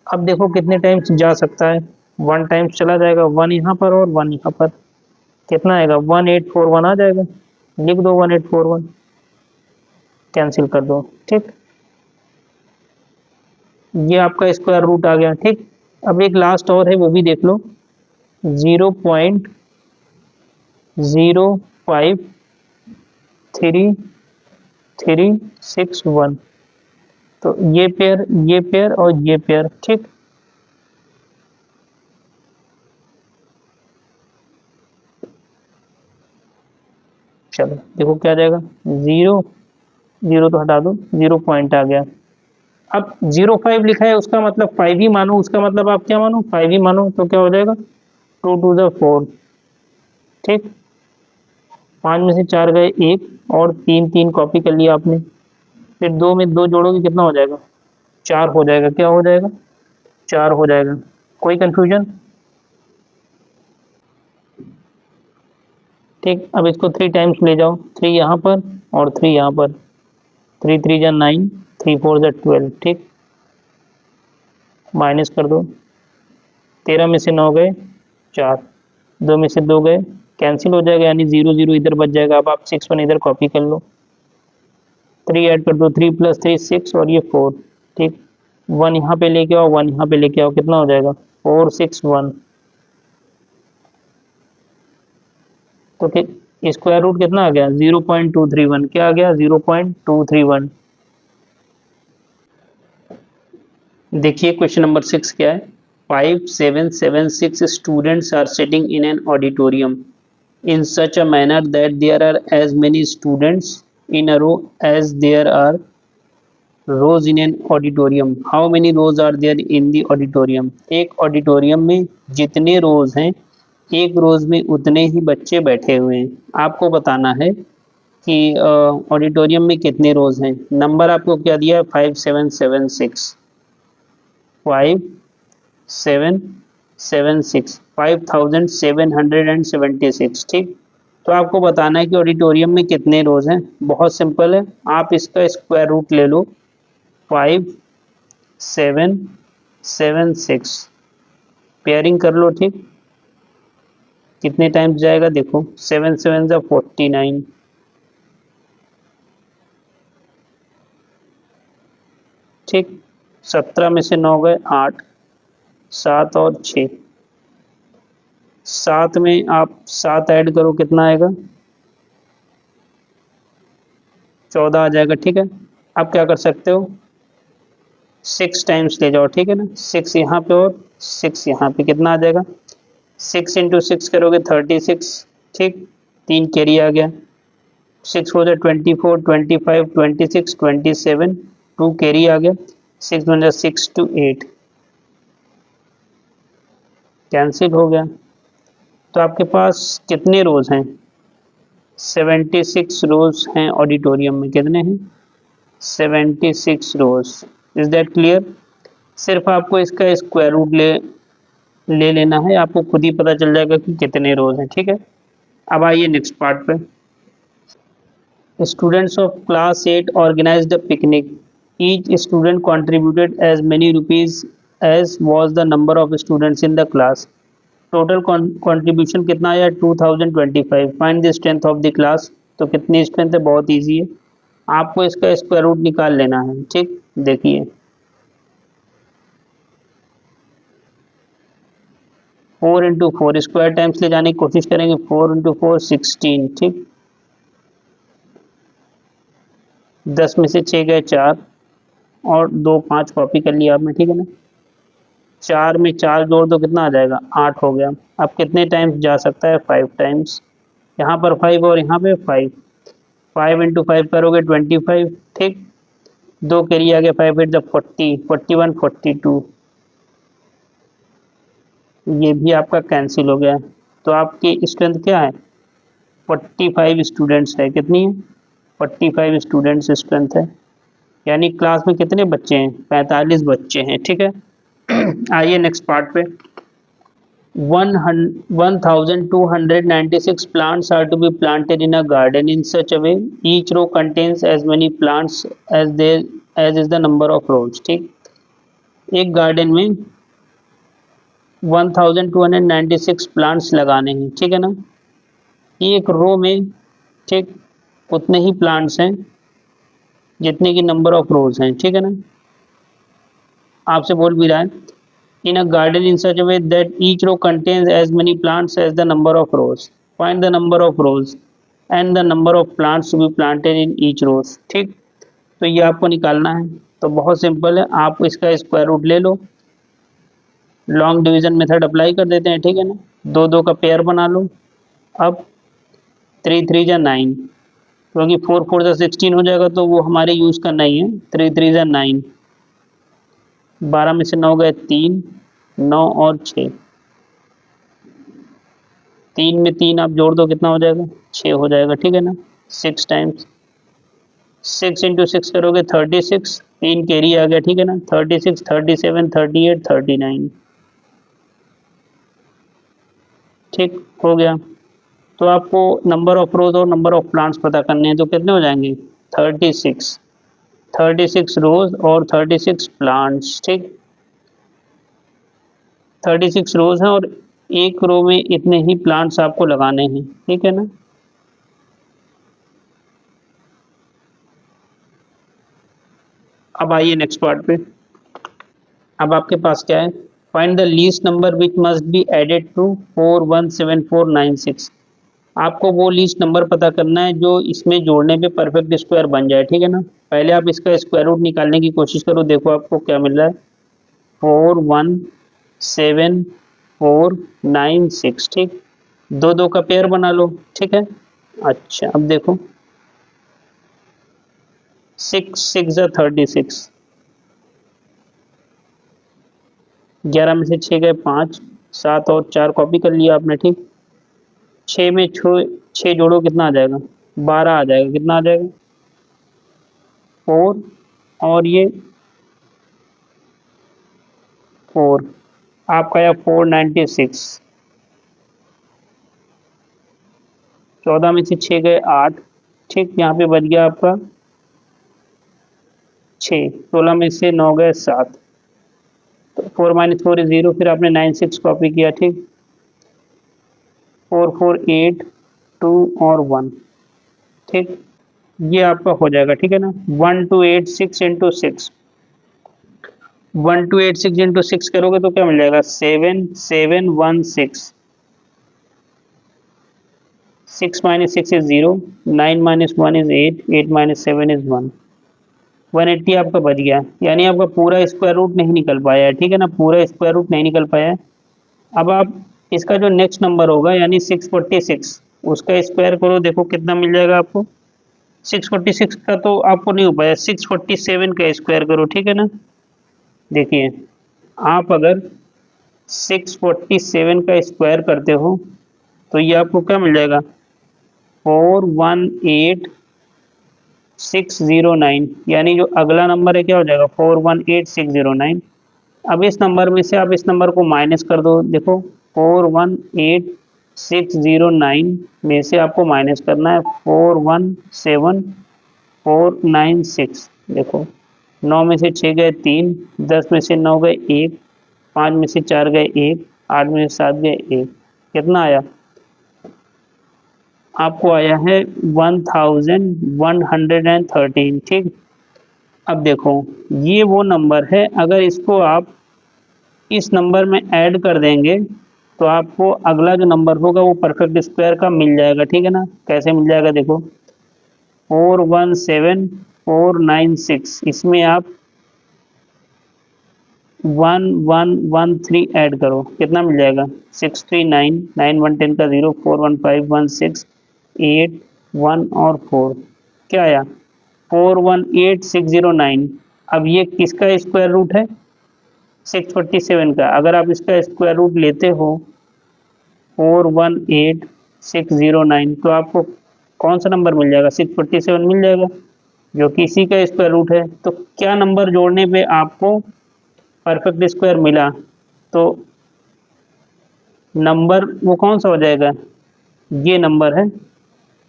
अब देखो कितने टाइम्स जा सकता है। 1 टाइम्स चला जाएगा, 1 यहाँ पर और 1 यहाँ पर, कितना आएगा? 1841 आ जाएगा। लिख दो 1841, कैंसिल कर दो, ठीक। ये आपका स्क्वायर रूट आ गया, ठीक। अब एक लास्ट और है, वो भी देख लो। 0.05331। तो ये पेयर और ये पेयर, ठीक। चलो देखो क्या आ जाएगा। 0 0 तो हटा दो, 0 पॉइंट आ गया। अब 05 लिखा है, उसका मतलब 5 ही मानो, उसका मतलब आप क्या मानो? 5 ही मानो, तो क्या हो जाएगा? 2 2 ज़ा 4, ठीक। 5 में से 4 गए 1, और 3 3 कॉपी कर लिया आपने। फिर 2 में 2 जोड़ोगे, कितना हो जाएगा? 4 हो जाएगा। क्या हो जाएगा? 4 हो जाएगा। कोई कंफ्यूजन? ठीक। अब इसको 3 टाइम्स ले जाओ, 3 यहाँ पर और 3 यहाँ पर, 3 3 ज़ा 9, 3 4 ज़ा 12, ठीक। माइनस कर दो, 13 में से 9 गए 4, 2 में से 2 गए, कैंसिल हो जाएगा, यानी 0 0 इधर बच जाएगा। अब आप 6 1 इधर कॉपी कर लो, 3 ऐड कर दो, 3 + 3 6, और ये 4, ठीक। 1 यहाँ पे लेके आओ, 1 यहाँ पे लेके आओ, कितना हो जाएगा? 4 6 1। तो फिर स्क्वायर रूट कितना आ गया? 0.231। क्या आ गया? 0.231। देखिए क्वेश्चन नंबर 6 क्या है। 5 7 7 6 students are sitting in an auditorium in such a manner that there are as many students in a row as there are rows in an auditorium. How many rows are there in the auditorium? एक auditorium में जितने रोज हैं, एक रोज में उतने ही बच्चे बैठे हुए हैं। आपको बताना है कि ऑडिटोरियम में कितने रोज हैं। नंबर आपको क्या दिया है? 5776, 5776, 5776, ठीक। तो आपको बताना है कि ऑडिटोरियम में कितने रोज हैं। बहुत सिंपल है, आप इसका स्क्वायर रूट ले लो। 5776 पेयरिंग कर लो, ठीक। कितने टाइम्स जाएगा देखो, 7 7 ज़ा 49, ठीक। 17 में से 9 गए 8, 7 और 6, 7 में आप 7 ऐड करो कितना आएगा, 14 आ जाएगा। ठीक है, आप क्या कर सकते हो, 6 टाइम्स ले जाओ। ठीक है ना, 6 यहाँ पे और 6 यहाँ पे, कितना आ जाएगा, 6 इंटू 6 करोगे 36। ठीक, 3 कैरी आ गया, 6 हो जाए 24, 25, 26, 27, 2 कैरी आ गया, 6 बन जाए 6 to 8, कैंसिल हो गया। तो आपके पास कितने रोज हैं, 76 रोज हैं ऑडिटोरियम में। कितने हैं, 76 रोज। Is that clear. सिर्फ आपको इसका स्क्वायर रूट ले लेना है, आपको खुद ही पता चल जाएगा कि कितने रोज हैं। ठीक है, अब आइए नेक्स्ट पार्ट पे। Students of class 8 organized a picnic. Each student contributed as many rupees as was the number of students in the class. Total contribution कितना आया, 2025. Find the strength of the class. तो कितनी strength है, बहुत easy है, आपको इसका square root निकाल लेना है। ठीक, देखिए 4 इंटू 4, स्क्वायर टाइम्स ले जाने की कोशिश करेंगे, 4 इंटू 4 16। ठीक, 10 में से 6 गए 4 और 2 5 कॉपी कर लिया आपने। ठीक है ना, 4 में 4 जोड़ दो कितना आ जाएगा, 8 हो गया। अब कितने टाइम्स जा सकता है, 5 टाइम्स, यहाँ पर 5 और यहाँ पे 5, 5 इंटू 5 करोगे 25। ठीक, 2 कैरी आ गया, 5 8 40, 41, 42, ये भी आपका कैंसिल हो गया। तो आपकी स्ट्रेंथ क्या है, 45 स्टूडेंट्स है। कितनी है, 45 स्टूडेंट्स स्ट्रेंथ है, यानी क्लास में कितने बच्चे हैं, 45 बच्चे हैं। ठीक है, आइए नेक्स्ट पार्ट पे। 1296 plants are to be planted in a garden in such a way each row contains as many plants as is the number of rows। ठीक, एक गार्डन में 1296 प्लांट्स लगाने हैं। ठीक है ना, एक रो में, ठीक, उतने ही प्लांट्स हैं जितने की नंबर ऑफ रोज हैं। ठीक है ना, आपसे बोल भी रहा है, in a garden in such a way that each row contains as many plants as the number of rows. Find the number of rows and the number of plants to be planted in each rows। ठीक, तो ये आपको निकालना है। तो बहुत simple है, आप इसका स्क्वायर रूट ले लो, लॉन्ग डिवीजन मेथड अप्लाई कर देते हैं। ठीक है ना, 2 2 का पेयर बना लो। अब 3 3 जा 9, क्योंकि 4 4 जा 16 हो जाएगा, तो वो हमारे यूज़ करना ही है। 3 3 जा 9, 12 में से 9 गए 3, 9 और 6, 3 में 3 आप जोड़ दो कितना हो जाएगा, 6 हो जाएगा। ठीक है ना, 6 टाइम्स, 6 इंटू 6 करोगे 36, 3 कैरी आ गया। ठीक है ना, 36, 37, 38, 39। ठीक हो गया। तो आपको नंबर ऑफ रोज और नंबर ऑफ प्लांट्स पता करने हैं, तो कितने हो जाएंगे, 36, 36 रोज और 36 प्लांट्स। ठीक, 36 रोज हैं और एक रो में इतने ही प्लांट्स आपको लगाने हैं। ठीक है ना, अब आइए नेक्स्ट पार्ट पे। अब आपके पास क्या है, find the least number which must be added to 417496। आपको वो लीस्ट नंबर पता करना है जो इसमें जोड़ने पे परफेक्ट स्क्वायर बन जाए। ठीक है ना, पहले आप इसका स्क्वायर रूट निकालने की कोशिश करो, देखो आपको क्या मिल रहा है, 417496। ठीक, 2 2 का पेयर बना लो। ठीक है, अच्छा अब देखो 6 6 जा 36, 11 में से 6 गए 5, 7 और 4 कॉपी कर लिया आपने। ठीक, 6 में 6 जोड़ो कितना आ जाएगा, 12 आ जाएगा। कितना आ जाएगा, 4 और ये 4, आपका आया 496, 14 में से 6 गए 8। ठीक, यहाँ पे बच गया आपका 6, 16 में से 9 गए 7, तो 4 - 4 इज 0, फिर आपने 9 6 कॉपी किया। ठीक, 4 4 8 2 और 1। ठीक, ये आपका हो जाएगा। ठीक है ना, 1 2 8 6 इंटू 6, 1286 इंटू 6 करोगे तो क्या मिल जाएगा, 7716। 6 minus 6 is 0, 9 minus 1 is 8, 8 minus 7 is 1। 180 आपका बच गया, यानी आपका पूरा स्क्वायर रूट नहीं निकल पाया है, ठीक है ना, पूरा स्क्वायर रूट नहीं निकल पाया है। अब आप इसका जो नेक्स्ट नंबर होगा यानी 646, उसका स्क्वायर करो, देखो कितना मिल जाएगा आपको। 646 का तो आपको नहीं हो पाया, 647 का स्क्वायर करो, ठीक है ना। देखिए, आप अगर 647 का स्क्वायर करते हो तो ये आपको क्या मिल जाएगा, 418609, यानी जो अगला नंबर है क्या हो जाएगा, 418609। अब इस नंबर में से आप इस नंबर को माइनस कर दो, देखो 418609 में से आपको माइनस करना है 417496। देखो, 9 में से 6 गए 3, 10 में से 9 गए 1, 5 में से 4 गए 1, 8 में से 7 गए 1, कितना आया, आपको आया है 1113। ठीक। अब देखो, ये वो नंबर है, अगर इसको आप इस नंबर में ऐड कर देंगे तो आपको अगला जो नंबर होगा वो परफेक्ट स्क्वायर का मिल जाएगा, ठीक है ना। कैसे मिल जाएगा, देखो 417496, इसमें आप 1113 ऐड करो, कितना मिल जाएगा, 639, 9 1 10 का 0, 4 1 5 1 6 8 1 और 4, क्या आया, 418609। अब ये किसका स्क्वायर रूट है, 647 का। अगर आप इसका स्क्वायर रूट लेते हो 418609, तो आपको कौन सा नंबर मिल जाएगा, 647 मिल जाएगा, जो कि इसी का स्क्वायर रूट है। तो क्या नंबर जोड़ने पे आपको परफेक्ट स्क्वायर मिला, तो नंबर वो कौन सा हो जाएगा, ये नंबर है।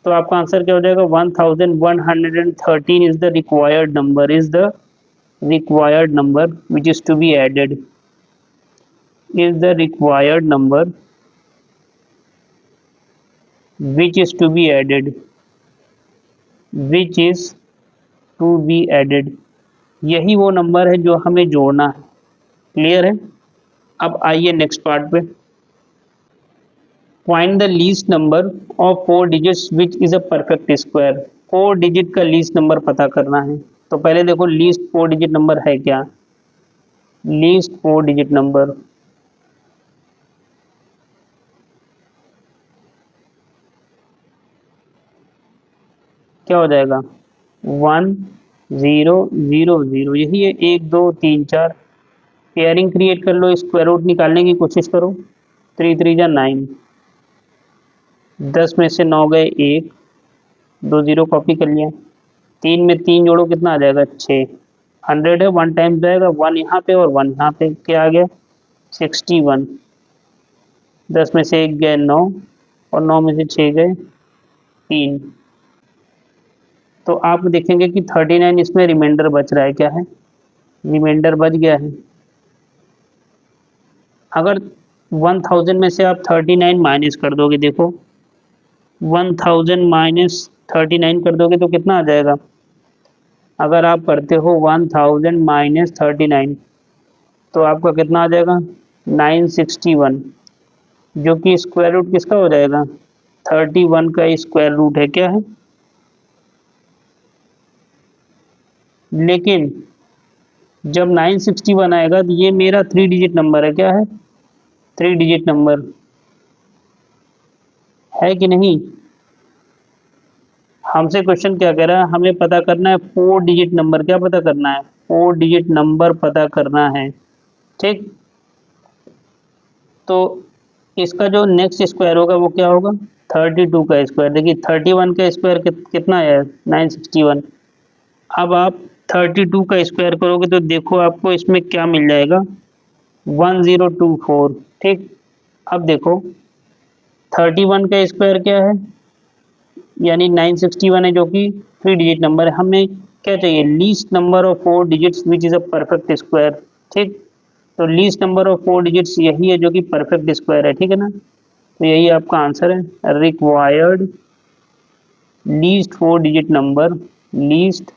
तो आपका आंसर क्या हो जाएगा, 1113 is the required number, is the required number which is to be added, is the required number which is to be added, which is to be added, यही वो नंबर है जो हमें जोड़ना है। क्लियर है। अब आइए नेक्स्ट पार्ट पे, find the least number of 4 digits which is a perfect square. 4 digit का लीस्ट नंबर पता करना है। तो पहले देखो लीस्ट 4 डिजिट नंबर है क्या, लीस्ट 4 डिजिट नंबर, क्या हो जाएगा, 1000, यही है, 1 2 3 4। पेयरिंग क्रिएट कर लो, स्क्वायर रूट निकालने की कोशिश करो, 3 3 जा 9, 10 में से 9 गए 1, 2 0 कॉपी कर लिया, 3 में 3 जोड़ो कितना आ जाएगा, 6। 100 है, 1 टाइम जाएगा, 1 यहाँ पे और 1 यहाँ पे, क्या आ गया, 61। 10 में से 1 गए 9 और 9 में से 6 गए 3। तो आप देखेंगे कि 39 इसमें रिमाइंडर बच रहा है, क्या है, रिमाइंडर बच गया है। अगर 1000 में से आप 39 माइनस कर दोगे, देखो 1000 माइनस 39 कर दोगे तो कितना आ जाएगा, अगर आप करते हो 1000 माइनस 39 तो आपका कितना आ जाएगा, 961, जो कि स्क्वायर रूट किसका हो जाएगा, 31 का स्क्वायर रूट है, क्या है। लेकिन जब 961 आएगा तो ये मेरा 3 डिजिट नंबर है, क्या है, 3 डिजिट नंबर है कि नहीं। हमसे क्वेश्चन क्या कह रहा है, हमें पता करना है 4 डिजिट नंबर, क्या पता करना है, 4 डिजिट नंबर पता करना है। ठीक। तो इसका जो नेक्स्ट स्क्वायर होगा वो क्या होगा, 32 का स्क्वायर। देखिए 31 का स्क्वायर कितना है, 961। अब आप 32 का स्क्वायर करोगे तो देखो आपको इसमें क्या मिल जाएगा, 1024। ठीक। अब देखो 31 का स्क्वायर क्या है, यानी 961 है, जो कि 3 डिजिट नंबर है। हमें क्या चाहिए, least number of 4 digits which is a perfect square. ठीक। तो लीस्ट नंबर ऑफ 4 डिजिट्स यही है जो कि परफेक्ट स्क्वायर है, ठीक है ना। तो यही आपका आंसर है, required least 4 digit number, least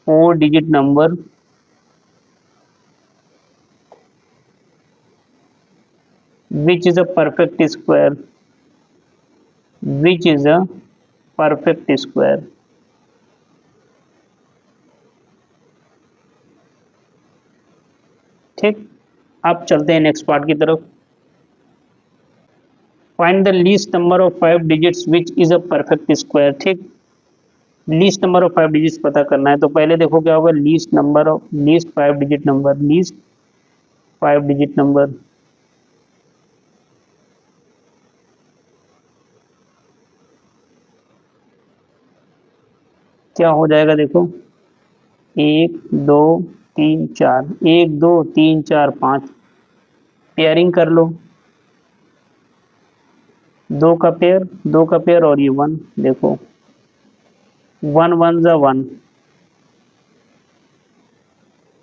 4 digit number which is a perfect square, which is a perfect square. ठीक, अब चलते हैं नेक्स्ट पार्ट की तरफ। Find the least number of 5 digits which is a perfect square. ठीक, least number of 5 digits पता करना है, तो पहले देखो क्या होगा, least number of, least 5 digit number, least 5 digit number. क्या हो जाएगा देखो, 1 2 3 4, 1 2 3 4 5, पेयरिंग कर लो, 2 का पेयर, 2 का पेयर और ये 1, देखो 1 1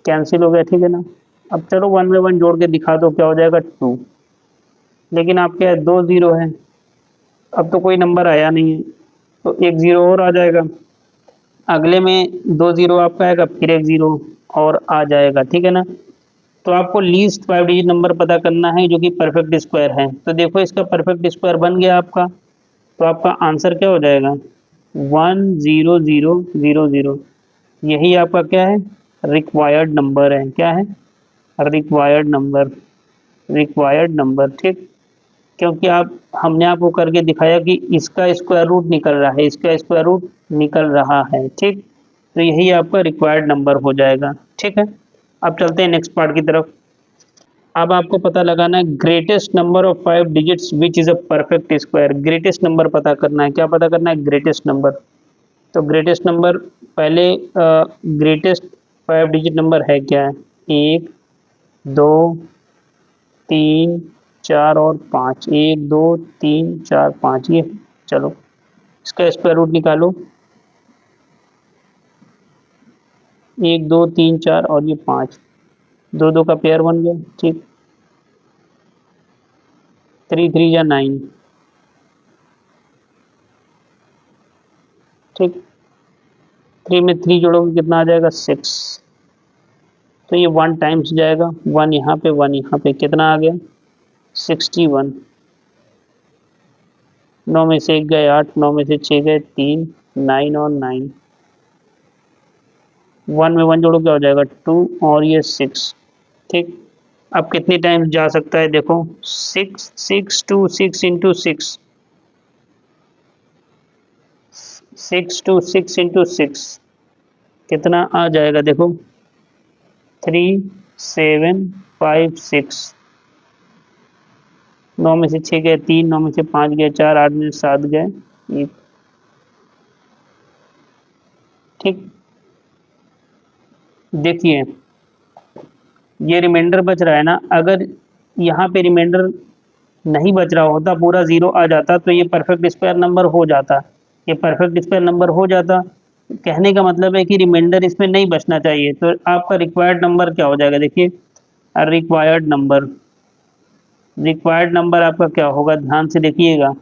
कैंसिल हो गया, ठीक है ना। अब चलो 1 में 1 जोड़ के दिखा दो, क्या हो जाएगा 2, लेकिन आपके यहाँ 2 0 है, अब तो कोई नंबर आया नहीं है, तो एक 0 और आ जाएगा, अगले में 2 0 आपका आएगा, फिर एक 0 और आ जाएगा, ठीक है ना। तो आपको लीस्ट 5 डिजिट नंबर पता करना है जो कि परफेक्ट स्क्वायर है। तो देखो इसका परफेक्ट स्क्वायर बन गया आपका, तो आपका आंसर क्या हो जाएगा, 1 0 0 0 0। यही आपका क्या है, रिक्वायर्ड नंबर है। क्या है, रिक्वायर्ड नंबर, रिक्वायर्ड नंबर। ठीक, क्योंकि आप, हमने आपको करके दिखाया कि इसका स्क्वायर रूट निकल रहा है, इसका स्क्वायर रूट निकल रहा है। ठीक, तो यही आपका रिक्वायर्ड नंबर हो जाएगा। ठीक है, अब चलते हैं नेक्स्ट पार्ट की तरफ। अब आपको पता लगाना है greatest number of 5 digits which is a perfect square. Greatest number पता करना है, क्या पता करना है, ग्रेटेस्ट नंबर। तो ग्रेटेस्ट नंबर पहले, ग्रेटेस्ट 5 डिजिट नंबर है क्या है, 1 2 3 4 और 5, 1 2 3 4 5 ये। चलो इसका स्क्वायर रूट निकालो, 1 2 3 4 और ये 5, 2 2 का पेयर बन गया। ठीक, 3 3 या 9। ठीक, 3 में 3 जोड़ोगे कितना आ जाएगा, 6। तो ये 1 टाइम्स जाएगा, 1 यहाँ पे 1 यहाँ पे, कितना आ गया, 61। 9 में से 1 गए 8, 9 में से 6 गए 3, 9 और 9, 1 में 1 जोड़ो क्या हो जाएगा, 2 और ये 6। ठीक, अब कितनी टाइम्स जा सकता है देखो, 6 6 2 6 इंटू 6, 6 कितना आ जाएगा देखो, 3 7 5 6। 9 में से 6 गए 3, 9 में से 5 गए 4, 8 में से 7 गए 1। ठीक, देखिए ये रिमाइंडर बच रहा है ना, अगर यहाँ पे रिमाइंडर नहीं बच रहा होता, पूरा 0 आ जाता, तो ये परफेक्ट स्क्वायर नंबर हो जाता, ये परफेक्ट स्क्वायर नंबर हो जाता। कहने का मतलब है कि रिमाइंडर इसमें नहीं बचना चाहिए, तो आपका रिक्वायर्ड नंबर क्या हो जाएगा, देखिए रिक्वायर्ड नंबर, रिक्वायर्ड नंबर आपका क्या होगा, ध्यान से देखिएगा,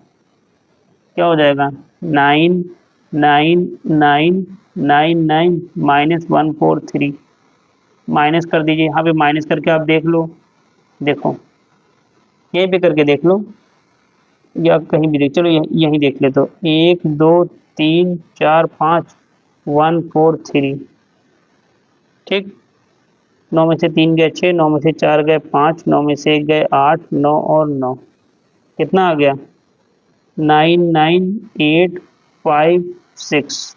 क्या हो जाएगा, 9 9 9 9 9 -143। माइनस कर दीजिए, यहाँ पे माइनस करके आप देख लो, देखो यहीं पे करके देख लो, या कहीं भी देख, चलो यहीं देख ले, तो 1 2 3 4 5 143। ठीक, 9 में से 3 गए 6, 9 में से 4 गए 5, 9 में से 1 गए 8, 9 और 9, कितना आ गया, 9 9 8 5 6।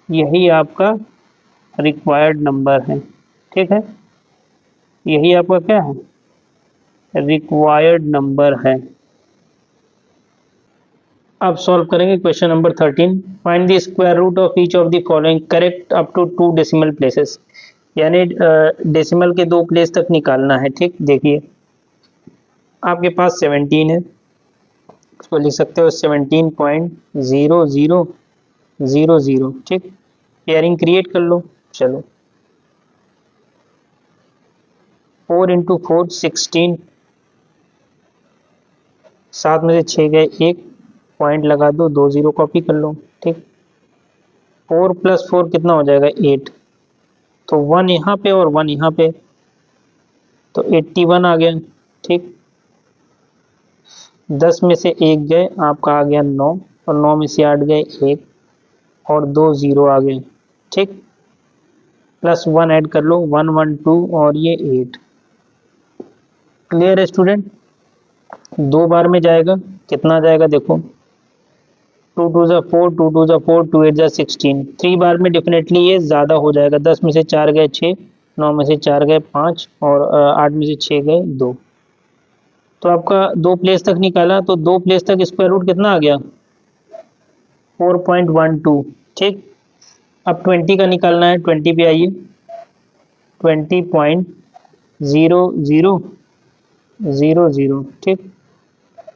यही आपका रिक्वायर्ड नंबर है। ठीक है, यही आपका क्या है, रिक्वायर्ड नंबर है। अब सॉल्व करेंगे question number 13। Find the square root of each of the following correct up to 2 decimal places. यानी डेसिमल के 2 प्लेस तक निकालना है। ठीक, देखिए आपके पास 17 है, इसको लिख सकते हो 17.0000। ठीक, पेयरिंग क्रिएट कर लो, चलो 4 इंटू 4 16, 7 में से 6 गए 1, पॉइंट लगा दो, 2 0 कॉपी कर लो। ठीक, 4 + 4 कितना हो जाएगा, 8, तो 1 यहाँ पे और 1 यहाँ पे, तो 81 आ गया। ठीक, 10 में से 1 गए, आपका आ गया 9, और 9 में से 8 गए 1, और 2 0 आ गए। ठीक, प्लस 1 ऐड कर लो, 1 1 2, और ये 8। क्लियर है स्टूडेंट? 2 बार में जाएगा, कितना जाएगा देखो, 2 2 जा 4, 2 2 जा 4, 2 8 जा 16। 3 बार में डेफिनेटली ये ज़्यादा हो जाएगा। 10 में से 4 गए 6, 9 में से 4 गए 5, और 8 में से 6 गए 2। तो आपका 2 प्लेस तक निकाला, तो 2 प्लेस तक स्क्वायर रूट कितना आ गया, 4.12। ठीक, अब 20 का निकालना है। 20 पे आइए, 20.0000। ठीक,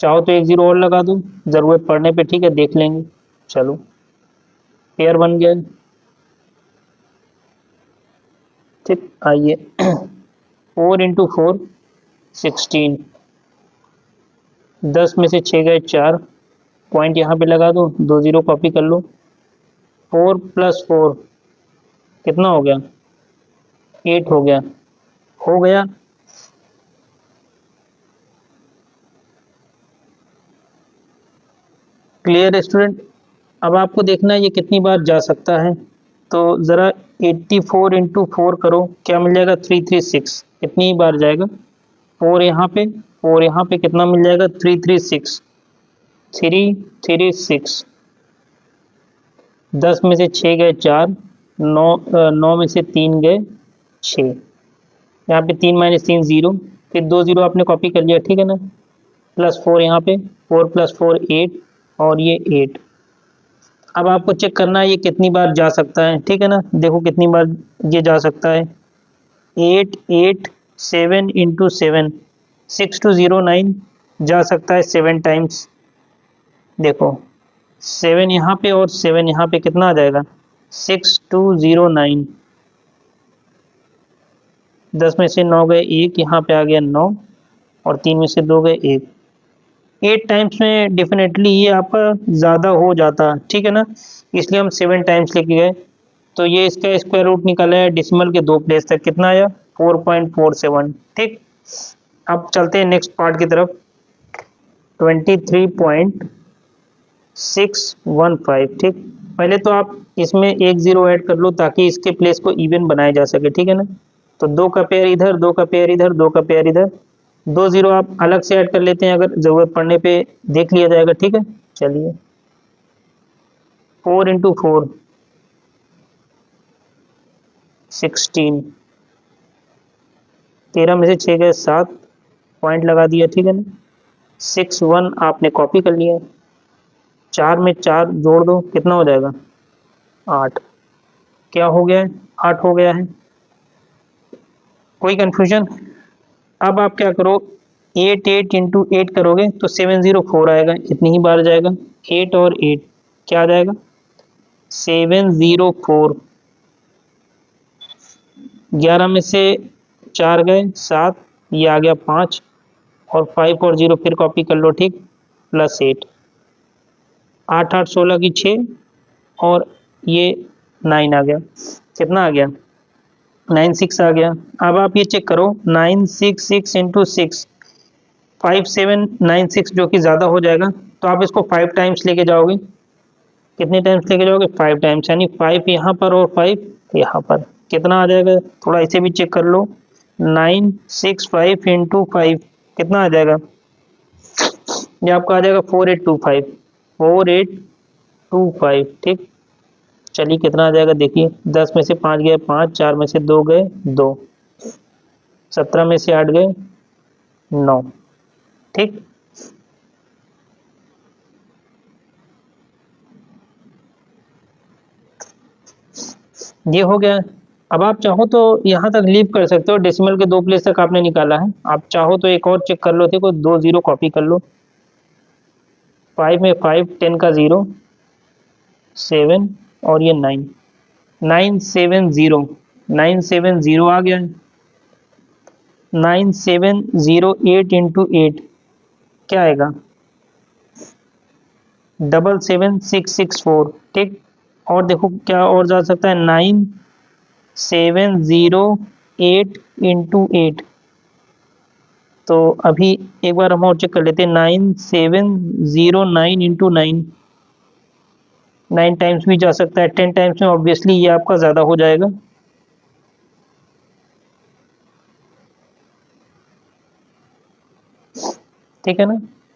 चाहो तो एक जीरो और लगा दूं जरूरत पड़ने पे, ठीक है, देख लेंगे। चलो, पेयर बन गया। ठीक, आइए 4 इंटू 4 16। 10 में से 6 गए 4, पॉइंट यहाँ पे लगा दो, 2 जीरो कॉपी कर लो। 4 प्लस 4 कितना हो गया, 8 हो गया। हो गया, क्लियर स्टूडेंट? अब आपको देखना है ये कितनी बार जा सकता है। तो ज़रा 84 इंटू 4 करो, क्या मिल जाएगा, 336। कितनी बार जाएगा, 4 यहाँ पे, 4 यहाँ पे, कितना मिल जाएगा, 336। 336। 10 में से 6 गए 4, 9 में से 3 गए 6। यहाँ पे 3 माइनस 3 जीरो, फिर 2 जीरो आपने कॉपी कर लिया, ठीक है ना। प्लस 4 यहाँ पे, 4 प्लस 4 8, और ये 8। अब आपको चेक करना है ये कितनी बार जा सकता है, ठीक है ना। देखो कितनी बार ये जा सकता है, 8 8 7 इंटू 7, 6209 जा सकता है 7 टाइम्स। देखो 7 यहाँ पे और 7 यहाँ पे, कितना आ जाएगा, 6209। 10 में से 9 गए 1, यहाँ पे आ गया 9, और 3 में से 2 गए 1। 8 टाइम्स में डेफिनेटली ये आपका ज़्यादा हो जाता, ठीक है ना, इसलिए हम 7 टाइम्स लेके गए। तो ये इसका स्क्वायर रूट निकाला है डेसिमल के 2 प्लेस तक, कितना आया, 4.47। ठीक, अब चलते हैं नेक्स्ट पार्ट की तरफ। 23.615। ठीक, पहले तो आप इसमें एक जीरो ऐड कर लो ताकि इसके प्लेस को इवन बनाया जा सके, ठीक है ना। तो 2 का पेयर इधर, 2 का पेयर इधर, 2 का पेयर इधर, 2 जीरो आप अलग से ऐड कर लेते हैं, अगर जरूरत पड़ने पे देख लिया जाएगा, ठीक है। चलिए 4 इंटू 4 16। 13 में से 6 गए 7, पॉइंट लगा दिया, ठीक है ना। 6 1 आपने कॉपी कर लिया। 4 में 4 जोड़ दो, कितना हो जाएगा, 8। क्या हो गया है, 8 हो गया है। कोई कंफ्यूजन? अब आप क्या करो, 8 8 इंटू 8 करोगे तो 704 आएगा, इतनी ही बार जाएगा। 8 और 8 क्या आ जाएगा, 704। 11 में से 4 गए 7, ये आ गया 5, और 5 और 0 फिर कॉपी कर लो, ठीक, प्लस 8। 8 8 16 की 6, और ये 9 आ गया, कितना आ गया, 9 6 आ गया। अब आप ये चेक करो, 9 6 6 इंटू 6, 5 7 9 6, जो कि ज़्यादा हो जाएगा, तो आप इसको 5 टाइम्स लेके जाओगे। कितने टाइम्स लेके जाओगे, 5 टाइम्स, यानी 5 यहाँ पर और 5 यहाँ पर, कितना आ जाएगा, थोड़ा इसे भी चेक कर लो। 9 6 5 इंटू 5 कितना आ जाएगा, ये आपका आ जाएगा 4825। 4825। ठीक, चलिए कितना आ जाएगा देखिए, 10 में से 5 गए 5, 4 में से 2 गए 2, 17 में से 8 गए 9। ठीक, ये हो गया। अब आप चाहो तो यहाँ तक लीव कर सकते हो, डेसिमल के 2 प्लेस तक आपने निकाला है। आप चाहो तो एक और चेक कर लो, देखो 2 जीरो कॉपी कर लो। 5 में 5, 10 का 0, 7, और ये 9, 970, 970 आ गया है। 9708 इंटू 8 क्या आएगा, 77664। ठीक, और देखो क्या और जा सकता है, 9708 इंटू 8, तो अभी एक बार हम और चेक कर लेते हैं। 9709 इंटू 9, 9 टाइम्स भी जा सकता है, 10 टाइम्स में ऑब्वियसली ये आपका ज़्यादा हो जाएगा। ठीक है ना,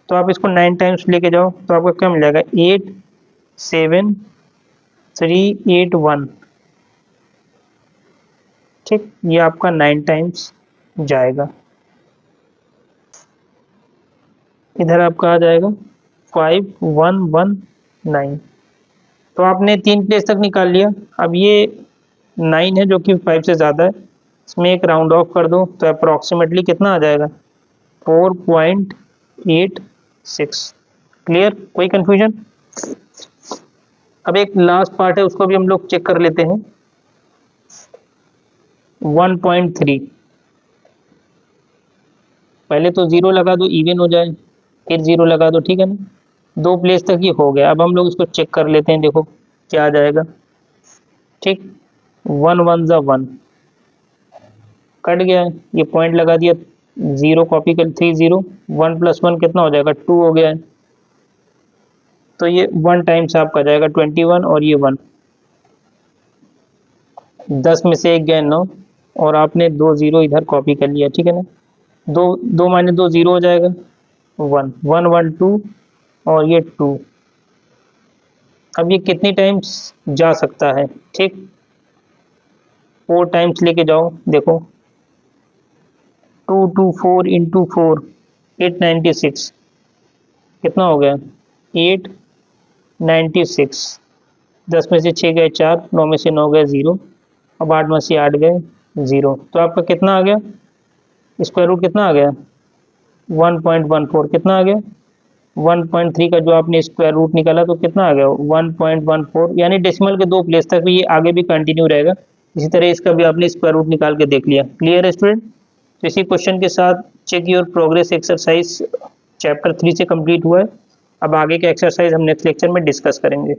तो आप इसको 9 टाइम्स लेके जाओ तो आपका क्या मिल जाएगा, 87381। ठीक, ये आपका 9 टाइम्स जाएगा। इधर आपका आ जाएगा 5119। तो आपने 3 प्लेस तक निकाल लिया। अब ये 9 है जो कि 5 से ज़्यादा है, इसमें एक राउंड ऑफ कर दो तो अप्रोक्सीमेटली कितना आ जाएगा, 4.86। क्लियर, कोई कंफ्यूजन? अब एक लास्ट पार्ट है, उसको भी हम लोग चेक कर लेते हैं। 1.3, पहले तो 0 लगा दो, इवन हो जाए, फिर 0 लगा दो, ठीक है ना। 2 प्लेस तक ये हो गया। अब हम लोग इसको चेक कर लेते हैं, देखो क्या आ जाएगा। ठीक, 1 1 जा 1, कट गया है, ये पॉइंट लगा दिया, 0 कॉपी कर, 3 0, 1 + 1 कितना हो जाएगा, 2 हो गया है। तो ये 1 टाइम्स आपका जाएगा 21 और ये 1, 10 में से 1 गया 9 और आपने 2 0 इधर कॉपी कर लिया, ठीक है ना। 2 2 माइनस 2 0 हो जाएगा, 1 1 1 2 और ये 2। अब ये कितनी टाइम्स जा सकता है, ठीक, 4 टाइम्स लेके जाओ, देखो 2 2 4 इंटू 4, 896, कितना हो गया, 896। 10 में से 6 गए 4, 9 में से 9 गए 0, अब 8 में से 8 गए 0, तो आपका कितना आ गया, स्क्वायर रूट कितना आ गया, 1.14। कितना आ गया, 1.3 का जो आपने स्क्वायर रूट निकाला तो कितना आ गया, 1.14। यानी डेसिमल के 2 प्लेस तक भी ये आगे भी कंटिन्यू रहेगा। इसी तरह इसका भी आपने स्क्वायर रूट निकाल के देख लिया। क्लियर है स्टूडेंट? तो इसी क्वेश्चन के साथ check your progress exercise chapter 3 से कंप्लीट हुआ है। अब आगे के एक्सरसाइज हम नेक्स्ट लेक्चर में डिस्कस करेंगे।